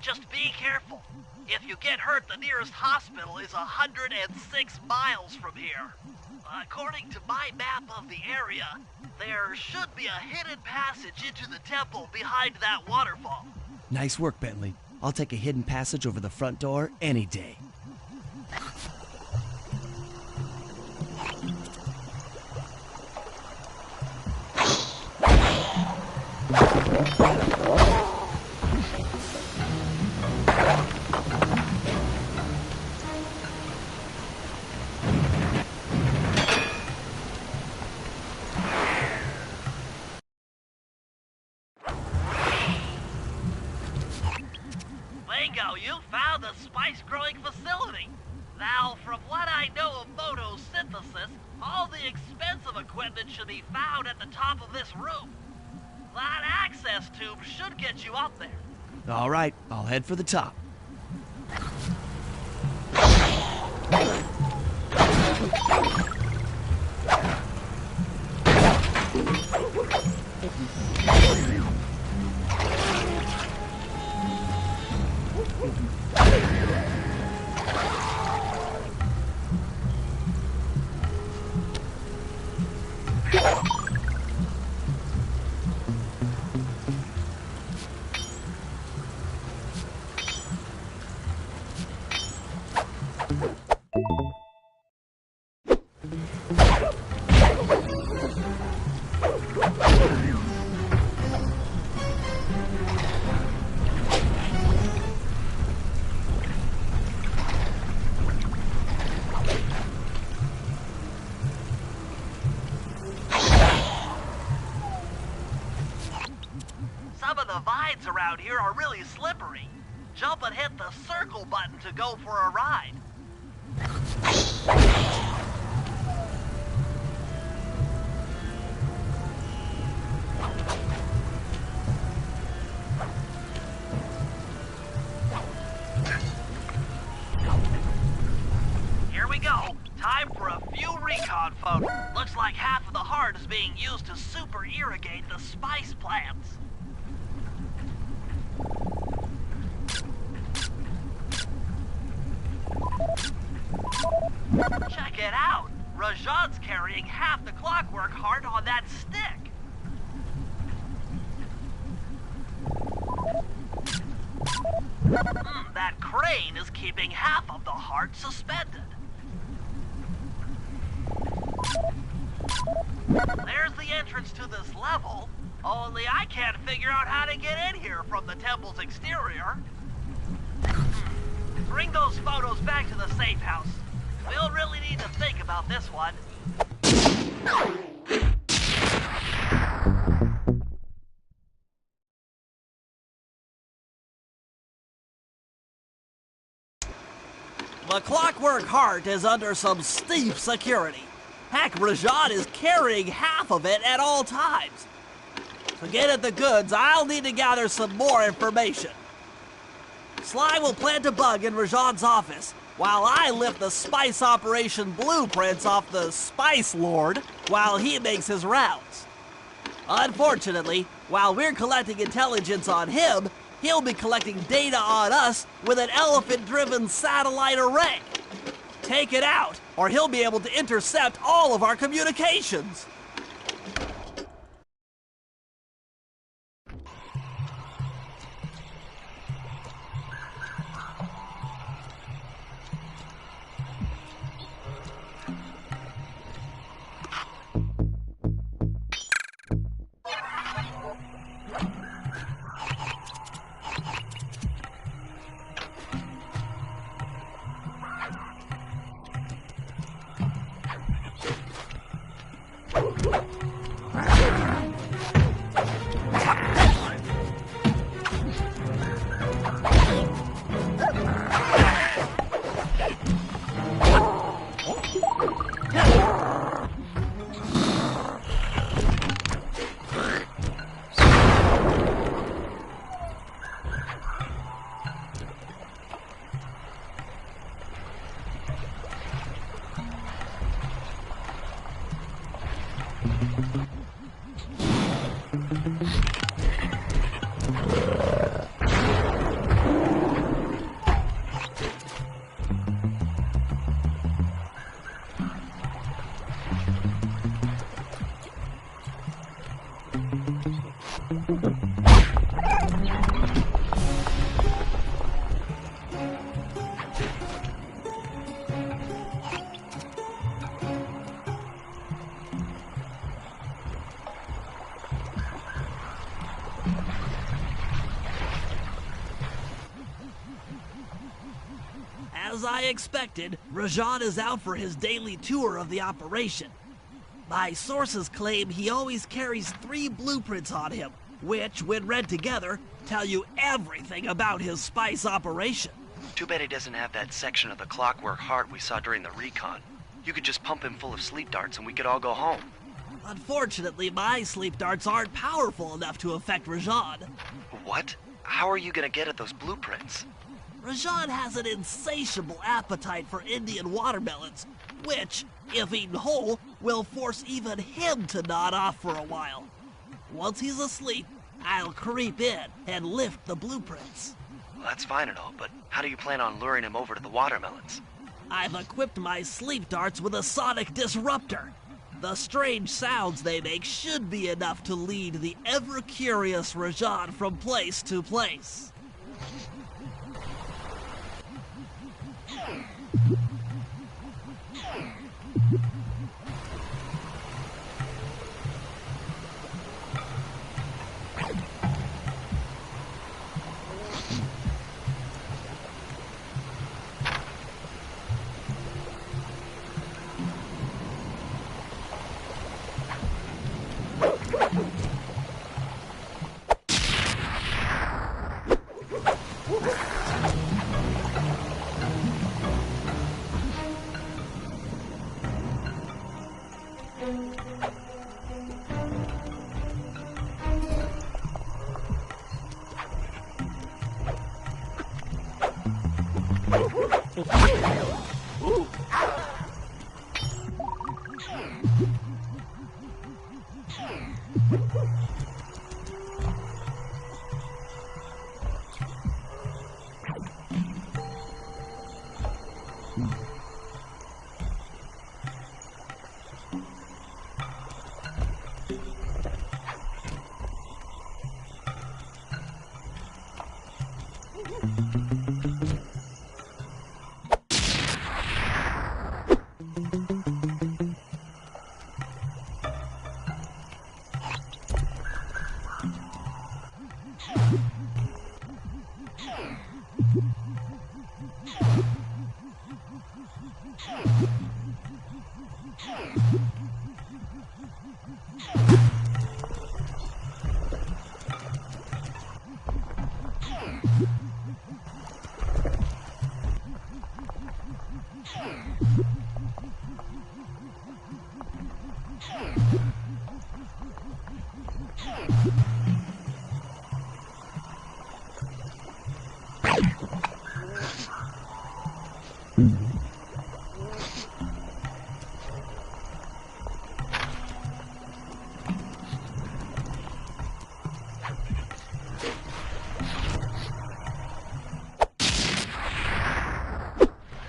Just be careful. If you get hurt, the nearest hospital is 106 miles from here. According to my map of the area, there should be a hidden passage into the temple behind that waterfall. Nice work, Bentley. I'll take a hidden passage over the front door any day. Bingo, you found the spice-growing facility. Now, from what I know of photosynthesis, all the expensive equipment should be found at the top of this room. That access tube should get you up there. All right, I'll head for the top. Some of the vines around here are really slippery. Jump and hit the circle button to go for a ride. Here we go. Time for a few recon photos. Looks like half of the heart is being used to super irrigate the spice plants. Check it out! Rajan's carrying half the clockwork heart on that stick. That crane is keeping half of the heart suspended. There's the entrance to this level, only I can't figure out how to get in here from the temple's exterior. Bring those photos back to the safe house. We'll really need to think about this one. The clockwork heart is under some steep security. Heck, Rajan is carrying half of it at all times. To get at the goods, I'll need to gather some more information. Sly will plant a bug in Rajan's office, while I lift the spice operation blueprints off the Spice Lord while he makes his rounds. Unfortunately, while we're collecting intelligence on him, he'll be collecting data on us with an elephant-driven satellite array. Take it out, or he'll be able to intercept all of our communications. As I expected, Rajan is out for his daily tour of the operation. My sources claim he always carries 3 blueprints on him, which, when read together, tell you everything about his spice operation. Too bad he doesn't have that section of the clockwork heart we saw during the recon. You could just pump him full of sleep darts and we could all go home. Unfortunately, my sleep darts aren't powerful enough to affect Rajan. What? How are you gonna get at those blueprints? Rajan has an insatiable appetite for Indian watermelons, which, if eaten whole, will force even him to nod off for a while. Once he's asleep, I'll creep in and lift the blueprints. Well, that's fine and all, but how do you plan on luring him over to the watermelons? I've equipped my sleep darts with a sonic disruptor. The strange sounds they make should be enough to lead the ever-curious Rajan from place to place.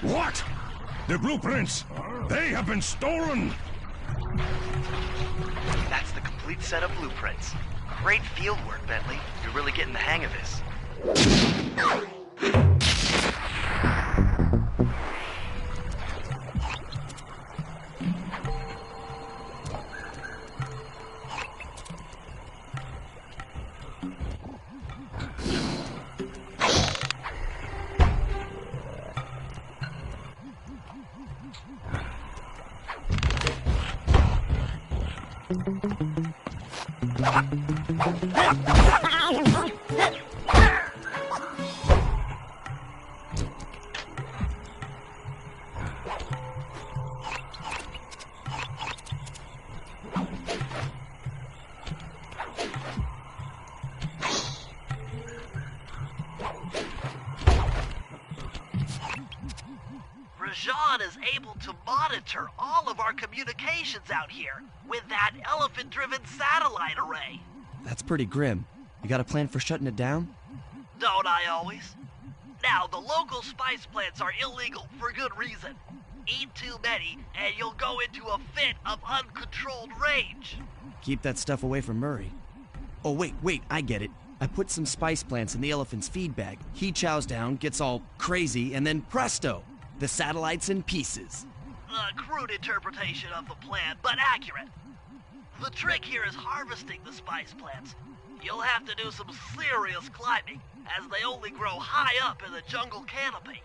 What? The blueprints! They have been stolen! That's the complete set of blueprints. Great field work, Bentley. You're really getting the hang of this. Rajan is able to monitor all of our communications out here with that elephant-driven satellite array. That's pretty grim. You got a plan for shutting it down? Don't I always? Now, the local spice plants are illegal for good reason. Eat too many, and you'll go into a fit of uncontrolled rage. Keep that stuff away from Murray. Oh, wait, I get it. I put some spice plants in the elephant's feed bag. He chows down, gets all crazy, and then presto! The satellite's in pieces. A crude interpretation of the plan, but accurate. The trick here is harvesting the spice plants. You'll have to do some serious climbing, as they only grow high up in the jungle canopy.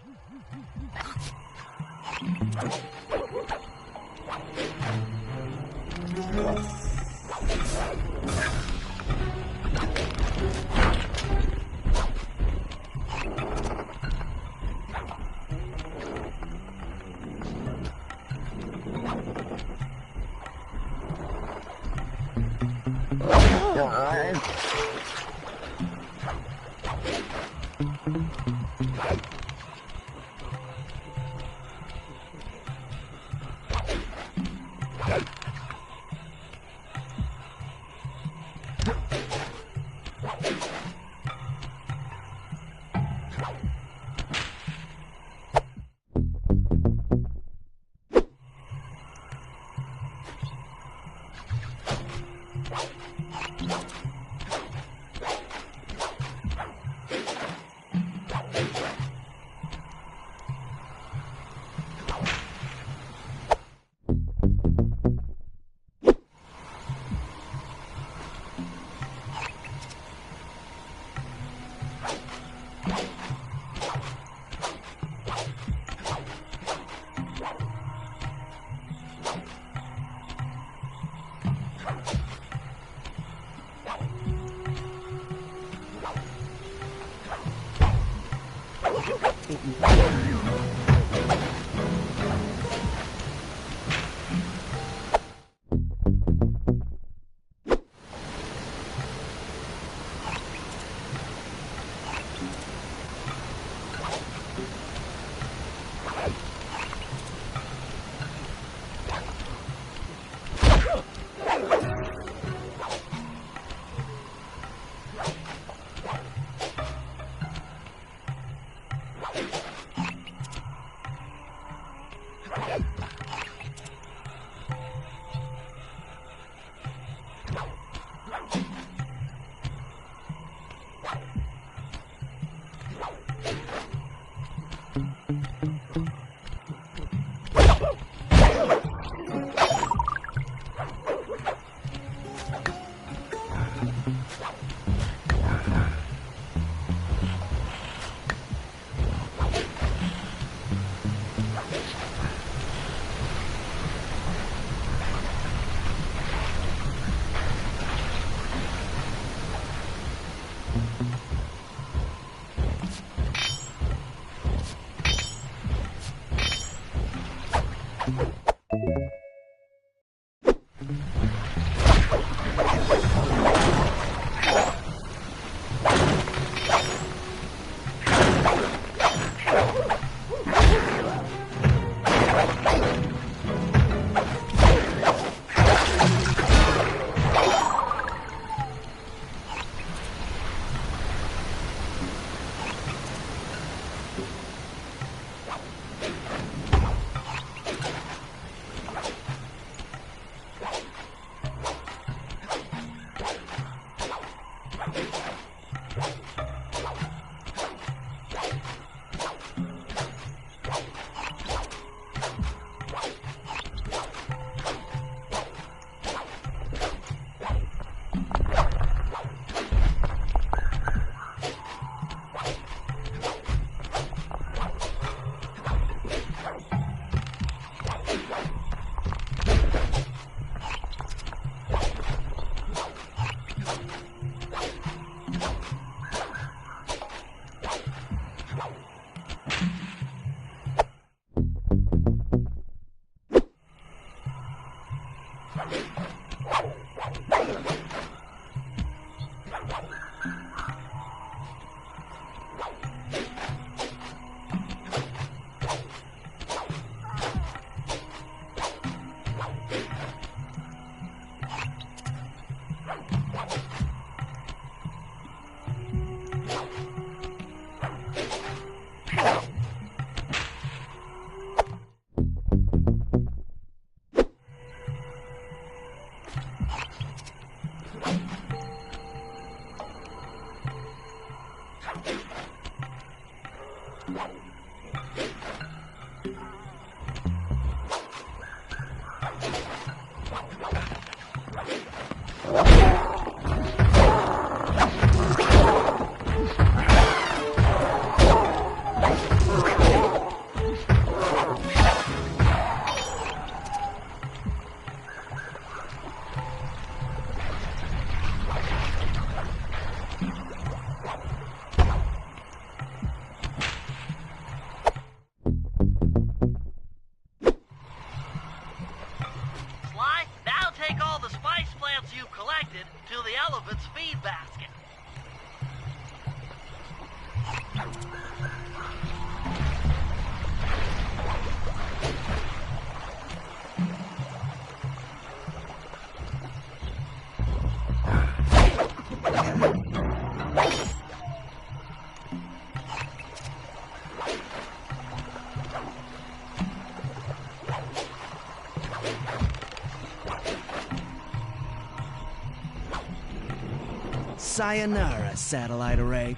Sayonara, satellite array.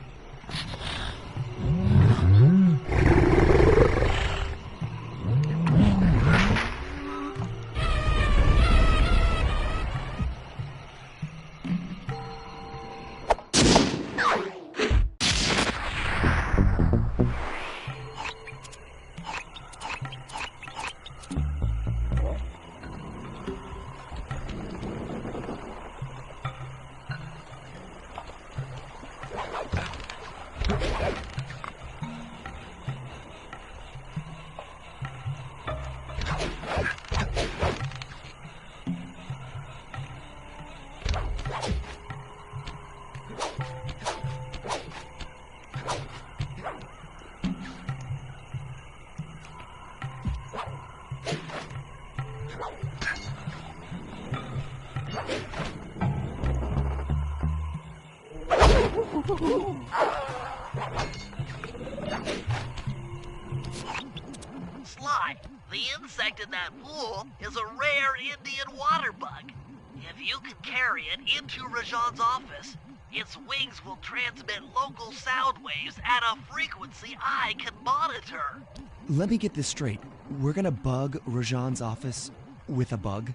Sly, the insect in that pool is a rare Indian water bug. If you can carry it into Rajan's office, its wings will transmit local sound waves at a frequency I can monitor. Let me get this straight. We're gonna bug Rajan's office with a bug?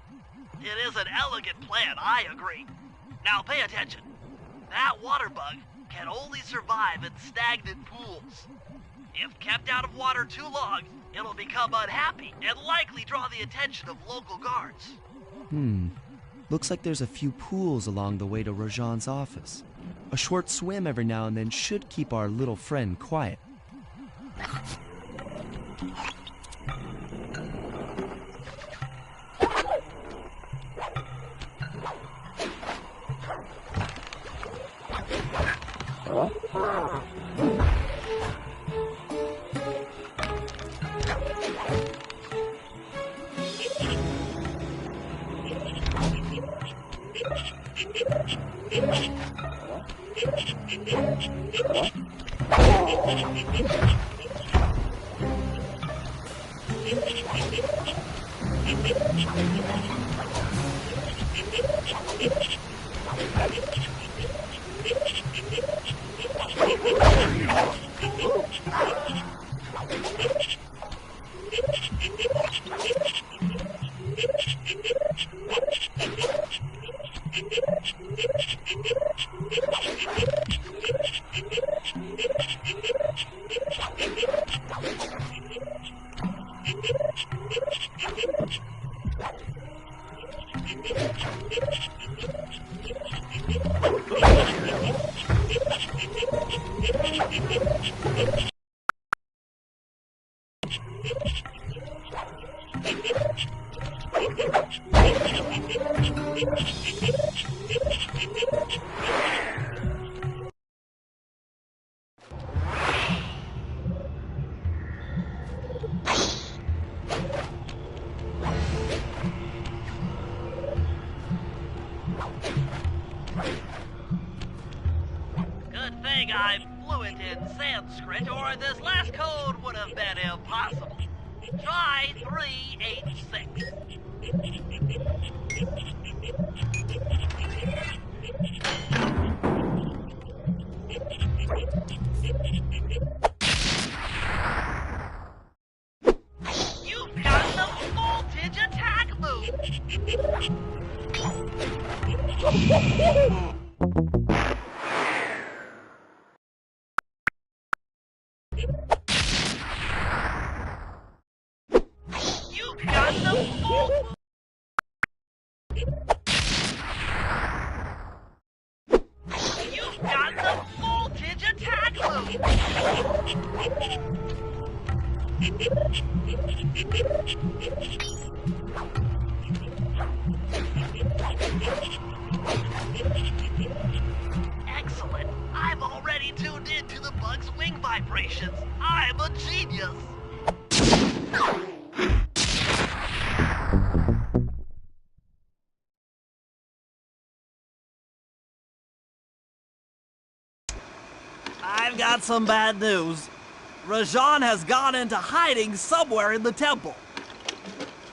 It is an elegant plan, I agree. Now pay attention. That water bug can only survive in stagnant pools. If kept out of water too long, it'll become unhappy and likely draw the attention of local guards. Looks like there's a few pools along the way to Rajan's office. A short swim every now and then should keep our little friend quiet. Good thing I'm fluent in Sanskrit, or this last code would have been impossible. Try 386. You've got the voltage attack move! You've got the voltage... You've got the voltage attack move! Excellent. I've already tuned into the bug's wing vibrations. I'm a genius. I've got some bad news. Rajan has gone into hiding somewhere in the temple.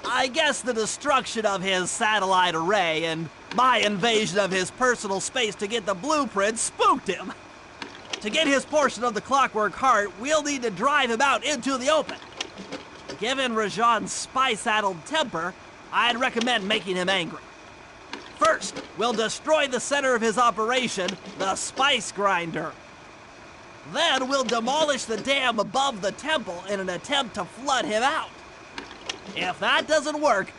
I guess the destruction of his satellite array and My invasion of his personal space to get the blueprint spooked him. To get his portion of the Clockwork Heart, we'll need to drive him out into the open. Given Rajan's spice-addled temper, I'd recommend making him angry. First, we'll destroy the center of his operation, the spice grinder. Then we'll demolish the dam above the temple in an attempt to flood him out. If that doesn't work,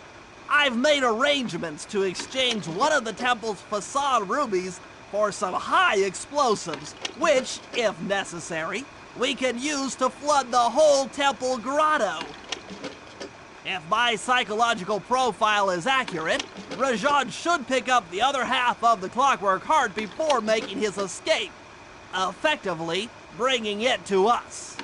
I've made arrangements to exchange one of the temple's facade rubies for some high explosives, which, if necessary, we can use to flood the whole temple grotto. If my psychological profile is accurate, Rajan should pick up the other half of the Clockwork Heart before making his escape, effectively bringing it to us.